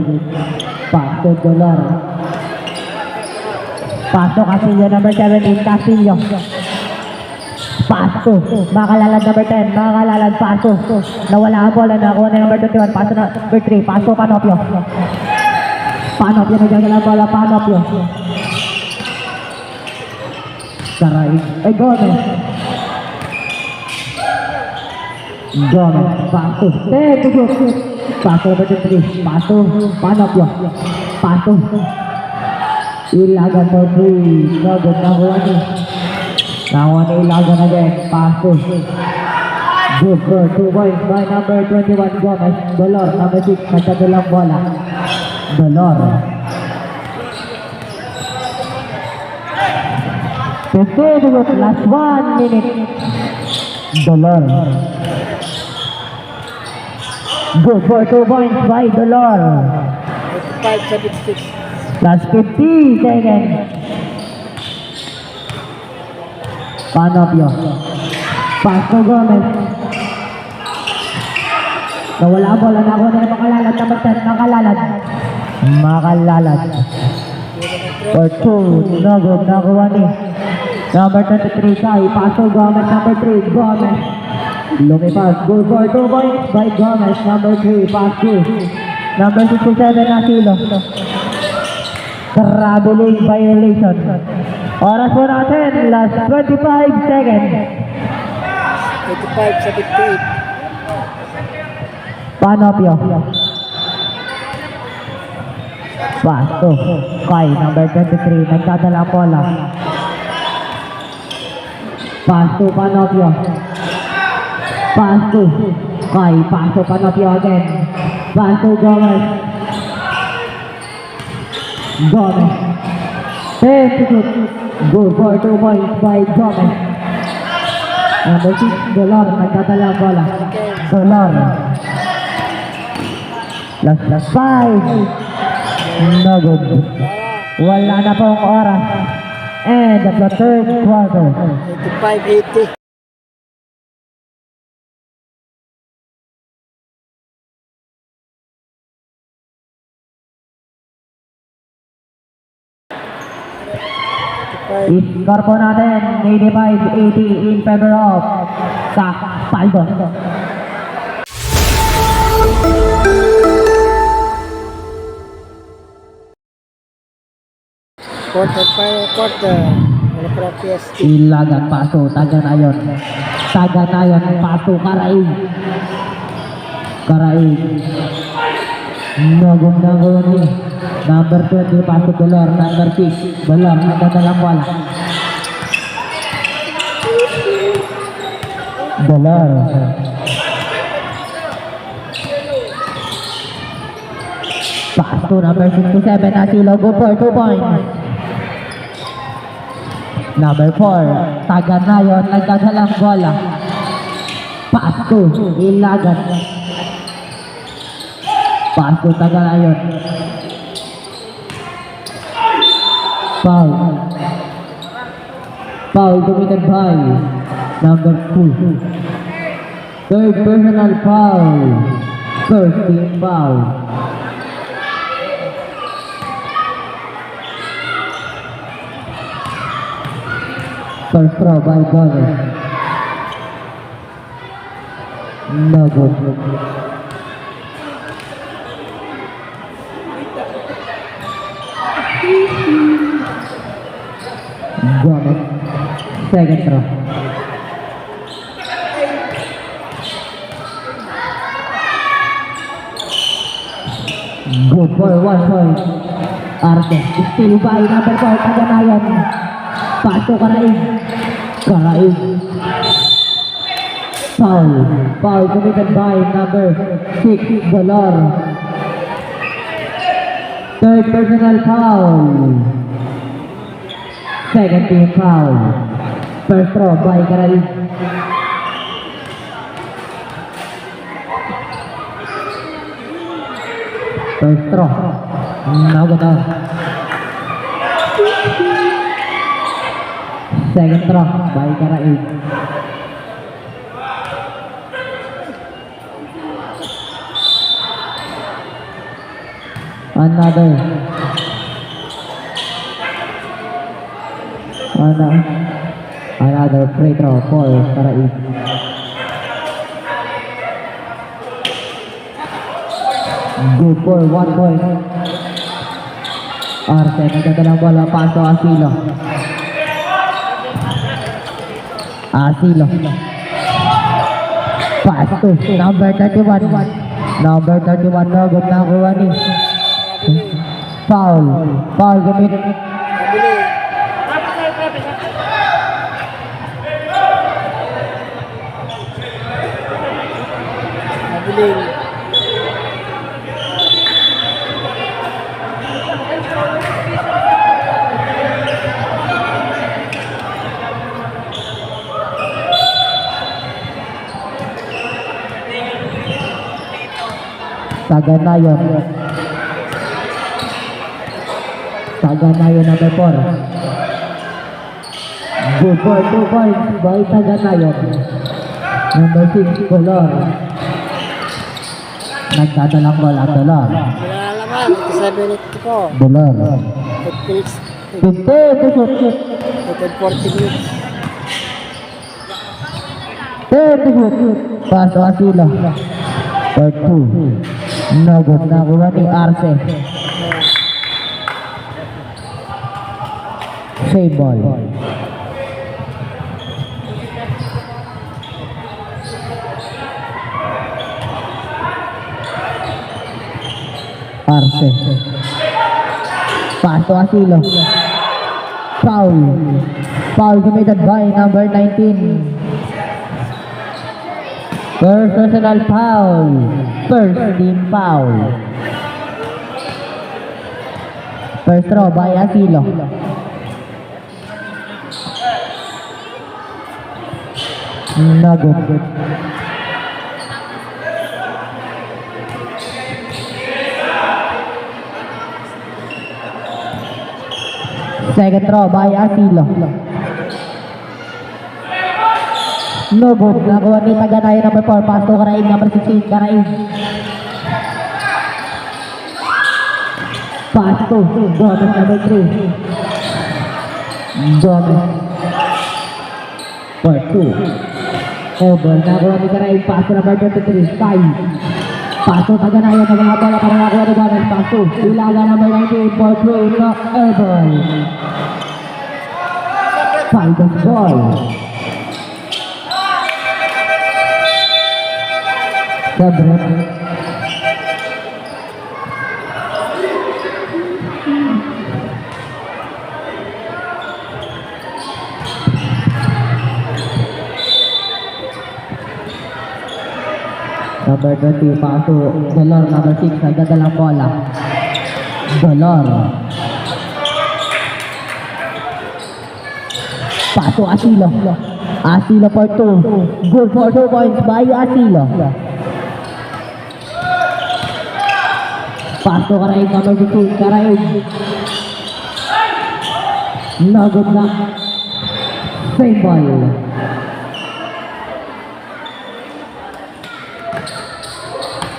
Speaker 2: Pass to Dolor. Pass to Castillo, number 17, Castillo. Pass to Makalalad, number 10, Makalalad, pass to. Nawala ang bola, nakuha na number 21, pass to number 3, pass to Panopio. Panopio, nagagala ang bola, Panopio. Saray, Gomez. Gomez, pass to, pass to number 23, pass to Panopio. Pass to Ilagan for 3, no good, nakuha ni Ilagan again, pass to good for 2 points by number 21 Gomez. Dolor, number 6, nagkadalang bola. Dolor 15 minutes, last 1 minute. Dolor good for 2 points by Dolor.
Speaker 1: 85-76.
Speaker 2: Last 50 seconds. Panopio. Pass to Gomez. Nawala ang bola. Nakuha na ng Makalalad. Number 10. Makalalad. For 2. No good. Nakuha ni number 23. Kai. Pass to Gomez. Number 3. Gomez. Lumipas. Good for 2 points by Gomez. Number 3. Pass to number 67. Asilo. Traveling violation. Oras po natin, last 25 seconds.
Speaker 1: 85-78.
Speaker 2: Panopio. Pass to Kai, number 23, nagdadala ang bola. Pass to Panopio. Pass to Kai, pass to Panopio again. Pass to Gomez. Gomez. 10 to shoot. Good for 2 points by Gomez. Number 6, Dolor, nagdadala ang bola. Dolor. Last 5. No good. Wala na pong oras. And the third quarter.
Speaker 1: 85-80.
Speaker 2: Score po natin, 85-80 in favor of Paldo.
Speaker 1: Quarter, final quarter. Ano po ang PST?
Speaker 2: Ilagan, paso, Taganayon. Taganayon, paso, Karaig. Karaig. Nagong ni number 20, paso, Dolor. Number 6, Dolor, nagdadalang bola. Dolor. Paso, number 67, Asilo. Go for 2 points. Number 4, Taganayon, nagdadalang bola. Paso, Ilagan. Paso, Taganayon. Foul. Foul committed by number 2. Third personal foul. First team foul. First throw by Gomez. No good. Gomez. Second throw. Good for 1 point. Arte. Still by number 4. Taganayon. Paso, Karaig. Karaig. Foul. Foul committed by number 6, Dolor. Third personal foul. Second team foul. First throw by Karaig. First throw. Now go down. Second throw by Karaig. Another. Another free throw for Karaig. Good for 1 point. Arce, nagdadalang bola, paso Asilo. Pass to number 31. Number 31 na, good na kuha ni. Foul gamit.
Speaker 1: Mabiling. Taganayon number 4. Good for 2 points by Taganayon. Number 6, Dolor. Nagdadalang bola, Dolor. Nalalaman, 87-84.
Speaker 2: Dolor.
Speaker 1: 15
Speaker 2: 15 to shoot.
Speaker 1: 40 minutes.
Speaker 2: 10 to shoot. Paso Asilo. For 2. No good na kuha ni Arce. Save ball. Arce. Paso Asilo. Foul committed by number 19. Personal foul. First team foul. First throw by Asilo. Nugget. Second throw by Asilo. No good. Nakuha ni Taganayon number 4. Pass to Karaig number 16. Karaig. Pass to Gomez number 3. Gomez. For 2. Over. Nakuha ni Karaig. Pass to number 23. 5. Pass to Taganayon. Nagawa bola para nakuha ni Gomez. Pass to Ilaga number 19. For 3. No. Over. 5 ball. Sabret. Number 20, paso Dolor, number 6, nagdadalang bola. Dolor. Paso Asilo. Asilo for 2. Good for 2 points by Asilo. Paso Karaig number 15. Karaig. No good na. Same ball.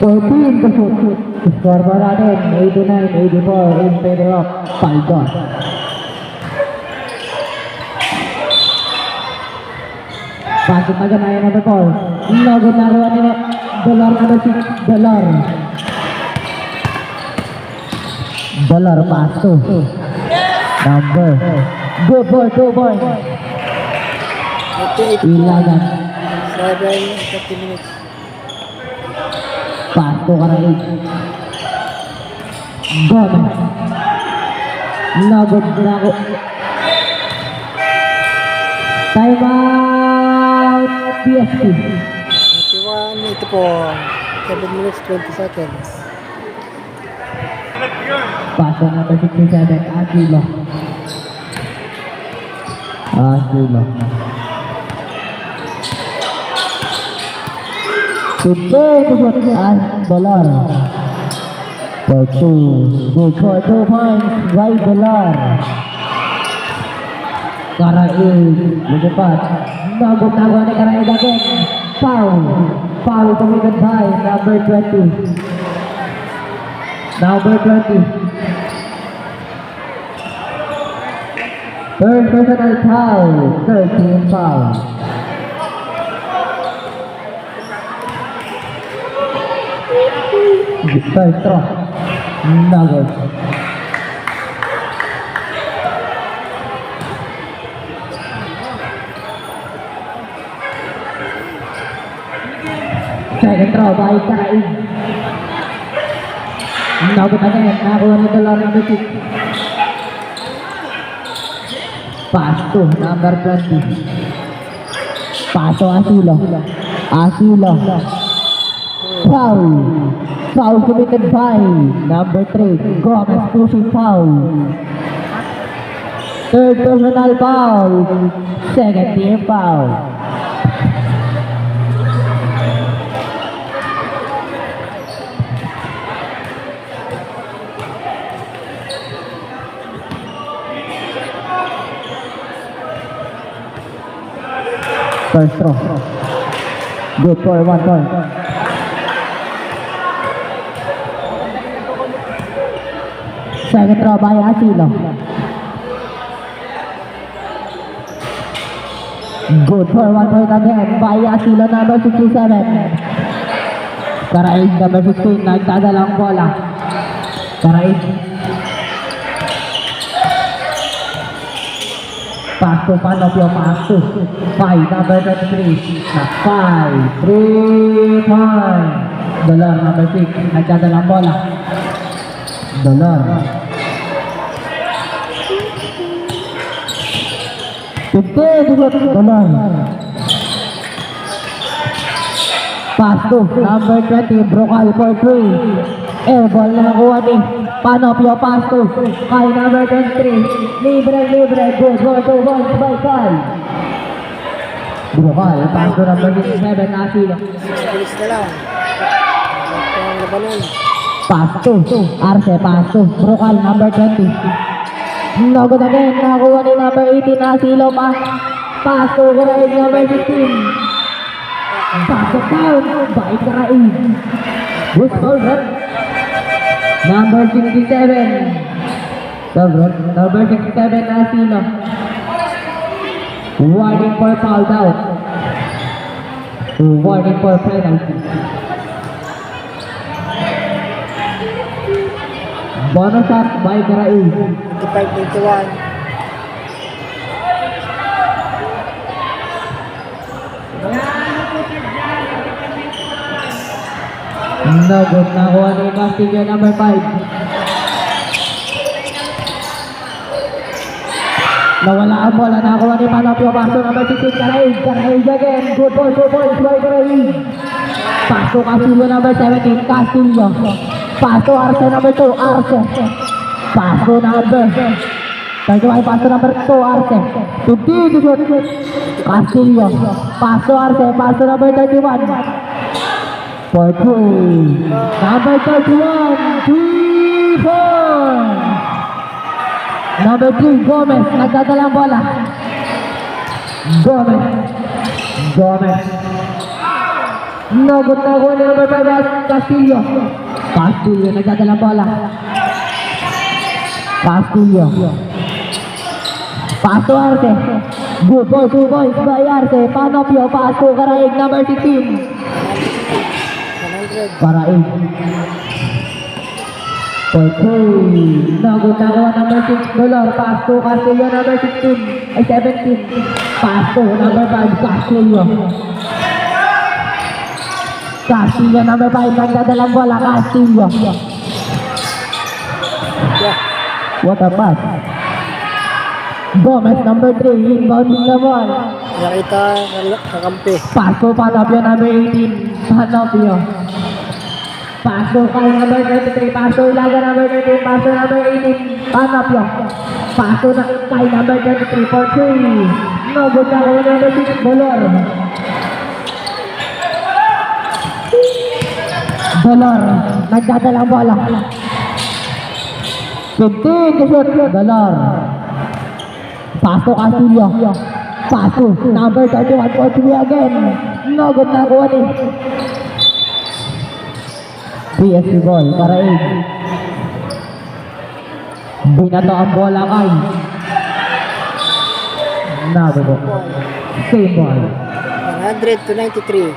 Speaker 2: Team to shoot. Score ba natin? 89-84 in favor of Paldos. Paso Taganayon number 4. No good na ruwan ni Dolor number 6. Dolor. Dollar pass to number good for 2 points.
Speaker 1: 88
Speaker 2: Ilagan
Speaker 1: 30 minutes.
Speaker 2: pass to Karaig. Gomez. Nagod na ako. Time out PSP.
Speaker 1: 81-84. 7 minutes 20 seconds.
Speaker 2: Pass to number 67. Asilo. Today to shoot and Dolor. For 2. Good for 2 points by Dolor. Karaig. Lumipat. Nagod na ni Karaig again. Foul committed by number 20. Number 20. Third personal foul. 13 foul. First throw. Nuggets. Second throw by Karaig. Nugget again. Nakakuha nito lang number 6. Pass to number 20. Pass to Asilo. Asilo. Foul. Foul committed by number 3. Gomez pushing foul. Third personal foul. Second team foul. First throw. Good for 1 point. Second throw by Asilo. Good for 1 point again by Asilo, number 67. Karaig, number 16, nagdadalang bola. Karaig. Pass to Panopio, pass to 5, number 23. Na 5, 3 point. Dolor, number 6, nagdadalang bola. Dolor. 15, Dolor. Pass to number 20, Brocal for 3. Air ball na nakuha ni Panopio, pass to kay number 23. Libre, good for 2 points by Kyle. Brocal, pass to number 27, Asilo.
Speaker 1: Alis na lang. Ito ang labanan.
Speaker 2: Pass to Arce, pass to Brocal, number 20. No good again, nakuha ni number 18, Asilo. Pass to Karaig, number 15. Pass to down by Karaig. Good for number 67. Number 67, Asilo. Warning for foul out. Warning for penalty. Bonus shot by Karaig.
Speaker 1: 25-21.
Speaker 2: No good. Nakuha ni Castillo, number 5. Nawala ang bola. Nakuha ni Panopio. Paso number 16. Karaig. Karaig again. Good ball. 2 points by Karaig. Paso Castillo, number 17. Castillo. Paso Arce, number 2. Arce. Paso number 31. Paso number 2. Arce. 15 to shoot. Castillo. Paso Arce. Paso number 31. For 2. Number 31. 3-4. Number 3, Gomez. Nagdadalang bola. Gomez. No good na kuha ni number 5, Castillo. Castillo, nagdadalang bola. Castillo. Paso Arce. Good ball, 2 points by Arce. Panopio, paso Karaig, number 16.
Speaker 1: 100.
Speaker 2: Karaig. For 2. Nagot na kuha number 6, Dolor. Paso Castillo, number 16. Ay, 17. Paso, number 5, Castillo. Castillo, number 5. Nagdadalang bola, Castillo.
Speaker 1: Yeah.
Speaker 2: What a pass. Gomez, number 3. Inbounding the ball.
Speaker 1: Nakita kakampi.
Speaker 2: Paso, Panopio, number 18. Panopio. Paso kay number 23. Paso Ilaga, number 13. Paso number 18. Panopio. Paso na kay number 23 for 3. No good na kuha number 6. Dolor. Nagdadalang bola. 15 to shoot. Dolor. Paso Castillo. Paso number 31 for 3 again. No good na kuha ni PSC ball. Karaig. Binato ang bola kay Nabubo. Same ball.
Speaker 1: 100 to 93.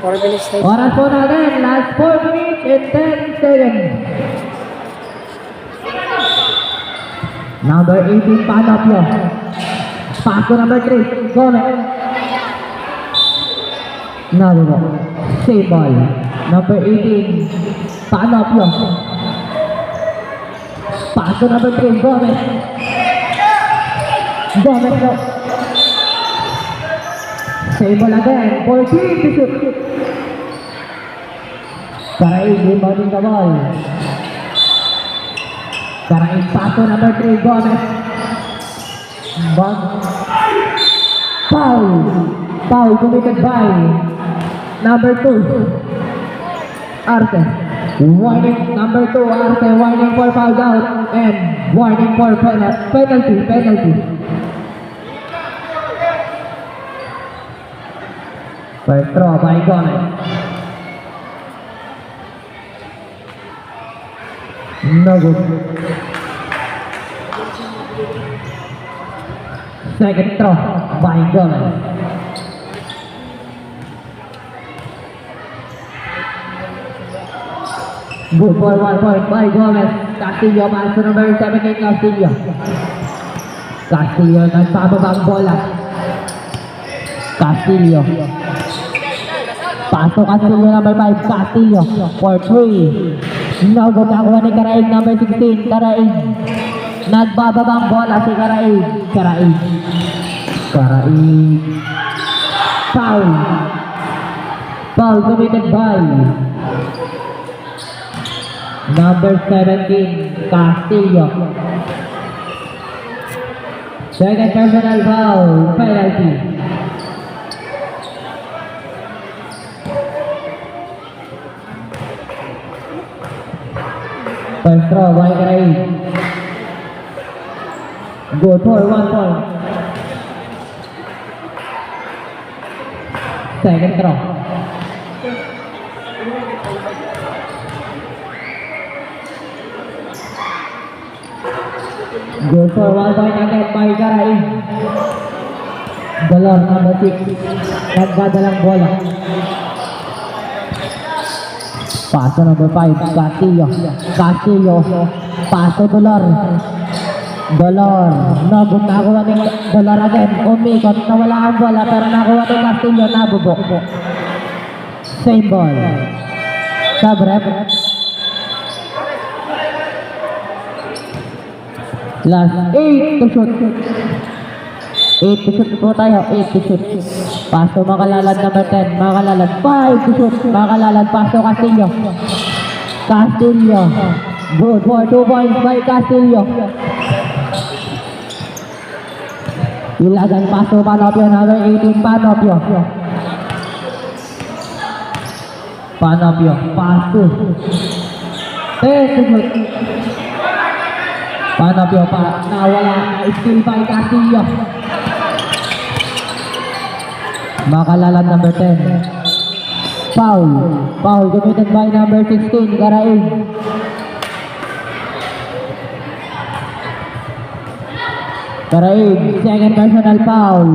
Speaker 1: 4 minutes time.
Speaker 2: Oras po natin, last 4 minutes and 10 seconds. Number 18, Panopio. Pass to number 3, Gomez. Nabubo. Same ball. Number 18, Panopio. Pass to number 3, Gomez. Gomez no. Same ball again. 14 to shoot. Karain, rebounding the ball. Karain, pass to number 3, Gomez. Foul. Foul committed by number 2, Arte. Warning, number 2, Arte. Warning for foul out and warning for penalty. First throw by Gomez. No good. Second throw by Gomez. Good for 1 point by Gomez. Castillo pass to number 17, Castillo. Castillo nagpababang bola. Castillo. Pasok Castillo number 5, Castillo for 3. No good, nakuha ni Karaig number 16, Karaig. Nagbababang bola si Karaig. Karaig. Foul. Foul committed by number 17, Castillo. Second personal foul, penalty. First throw by Karaig. Good for 1 point. Second throw. Good for 1 point again by Karaig. Dolor number 6. Nagdadalang bola. Pass to number 5, Castillo. Castillo. Pass to Dolor. Dolor. No, nakuha ni Dolor again. Umikot. Nawala ang bola pero nakuha ni Castillo. Nabubo. Same ball. Sub-rep. Last 8 to shoot. 8 to shoot po tayo. 8 to shoot. Pass to Makalalad number 10. Makalalad. 5 to shoot. Makalalad. Pass to Castillo. Castillo. Good for 2 points by Castillo. Ilagan pass to Panopio. Number 18, Panopio. Panopio. Pass to 10 to shoot. Panopio pa. Nawala. Steal by Castillo. Makalalad number 10. Foul. Foul committed by number 16, Karaig. Karaig, second personal foul.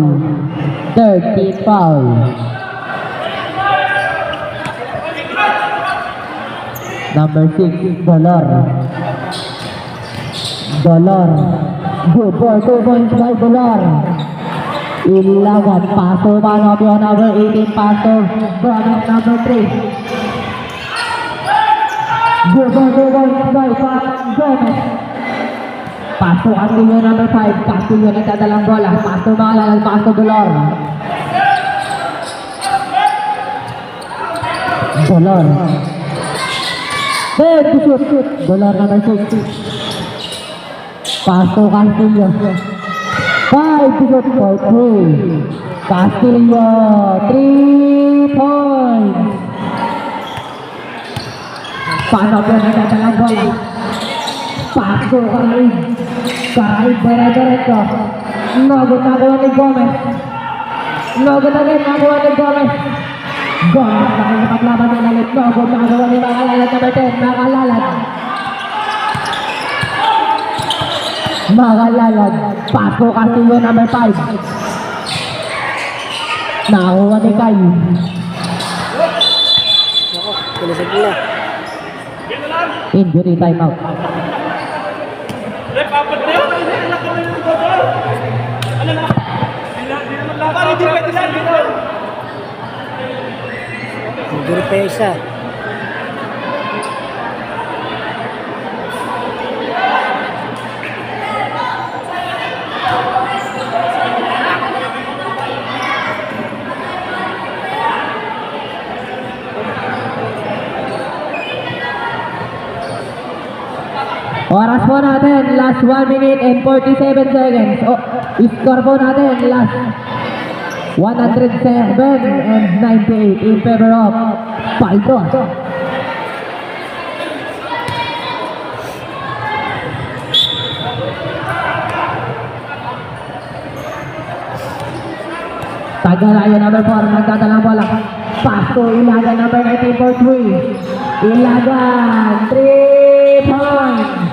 Speaker 2: Third team foul. Number 6, Dolor. Dolor. Good for 2 points by Dolor. Ilagan, paso Panopio number 18, paso Gomez number 3. Good for 2 points by Gomez. Paso Castillo number 5, Castillo nagdadalang bola, paso Makalalad, paso Dolor. Dolor. Then to shoot, Dolor number 6. Paso Castillo. 5 to shoot for 3. Castillo, 3 points. Panopio nagdadalang bola. Paso Karaig. Karaig dire-diretso. Nogot nagawa ni Gomez. Nogot again nagawa ni Gomez. Gomez nakikipaglaban ng lalit. Nogot nagawa ni Makalalad number 10. Makalalad. Makalalag. Paso Castillo number 5. Nakakuha ni Kyle.
Speaker 1: Ako, pinisig nila.
Speaker 2: Injury timeout.
Speaker 4: Rep, apat na yun. Ano na? Di naman laban. Hindi pwede lang dito.
Speaker 1: Siguro pa yung isa.
Speaker 2: Oras po natin, last 1 minute and 47 seconds. Score po natin, last 107 and 98 in favor of Paltros. Tagalayo number 4, nagdadalang bola. Pasto, Ilagan number 19 for 3. Ilagan, 3 points.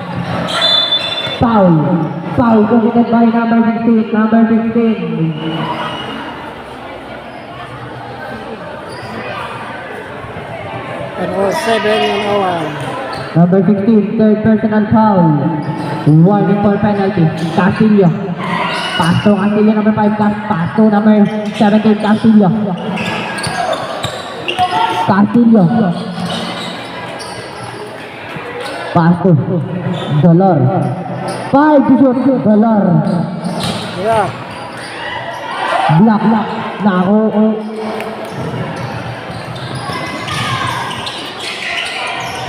Speaker 2: Foul. Foul committed by number 16. Number 16.
Speaker 1: And all 7 and 1.
Speaker 2: Number 16, third personal foul. Warning for penalty. Castillo. Pasto Castillo number 5. Pasto number 17. Castillo. Castillo. Pasto. Dolor. 5 to shoot. Dolor.
Speaker 1: Yeah.
Speaker 2: Block. Nako.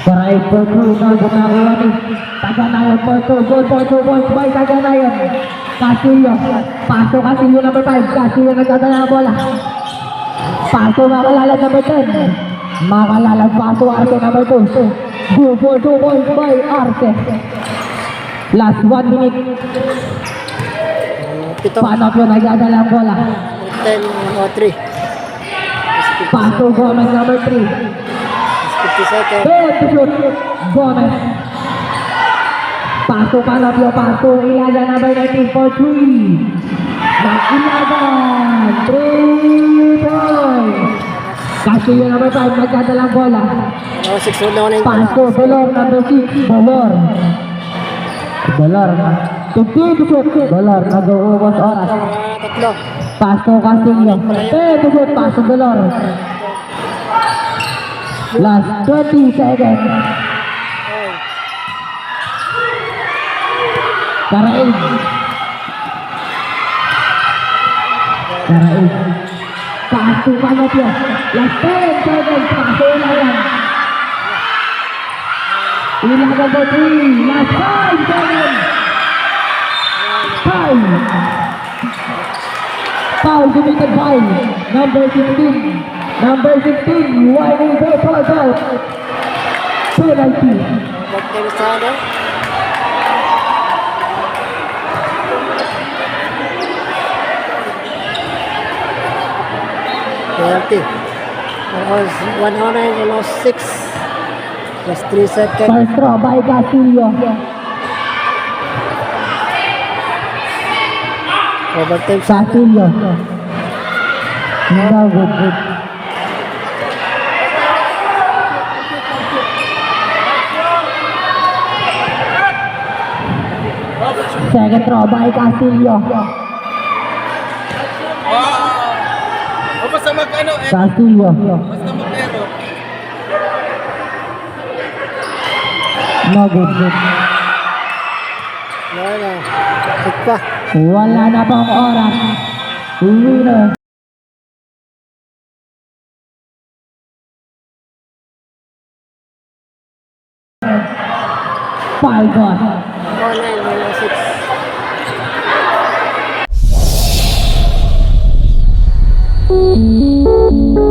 Speaker 2: Para for 2. Nakakuha ni Taganayon for 2. Goal for 2 points by Taganayon. Castillo. Paso Castillo number 5. Castillo nagdadala ng bola. Paso makalalag number 10. Makalalag paso Arce number 2. Go for 2 points by Arce. Last 1 minute.
Speaker 1: Pito.
Speaker 2: Panot yun nagdadala ng bola.
Speaker 1: 10 o 3.
Speaker 2: Paso Gomez number 3.
Speaker 1: 50 seconds.
Speaker 2: Good to shoot. Gomez. Paso Panotio. Paso Ilagan number 19 for 3. Ilagan. 3 points. Castillo number 5. Nagdadala ng bola.
Speaker 1: Oh, 6 ulo na yung
Speaker 2: Paso Dolor number 6. Dolor. Dolor. 15 to shoot. Dolor. Nag-uubos oras.
Speaker 1: Tatlo.
Speaker 2: Paso Castillo. 10 to shoot. Paso Dolor. Last 20 seconds. Karaig. Paso Panotio. Last 10 seconds. Paso Ilagan. Ilagan for 3. Last 5 seconds. Foul committed by number 16. Number 16, Wiley for falls out. Penalty.
Speaker 1: Back time sa ano? Penalty. 109 and 06. Plus 3 seconds.
Speaker 2: First throw by Castillo.
Speaker 1: Overtime sa ano?
Speaker 2: Castillo. No, good. Second throw by Castillo.
Speaker 4: O basta mag-ano,
Speaker 2: Castillo.
Speaker 4: basta mag-ero.
Speaker 2: No, good.
Speaker 1: Wala. Hit pa.
Speaker 2: Wala na pang oras. Winner. Paltros.
Speaker 1: 109 and 06.
Speaker 2: Thank you.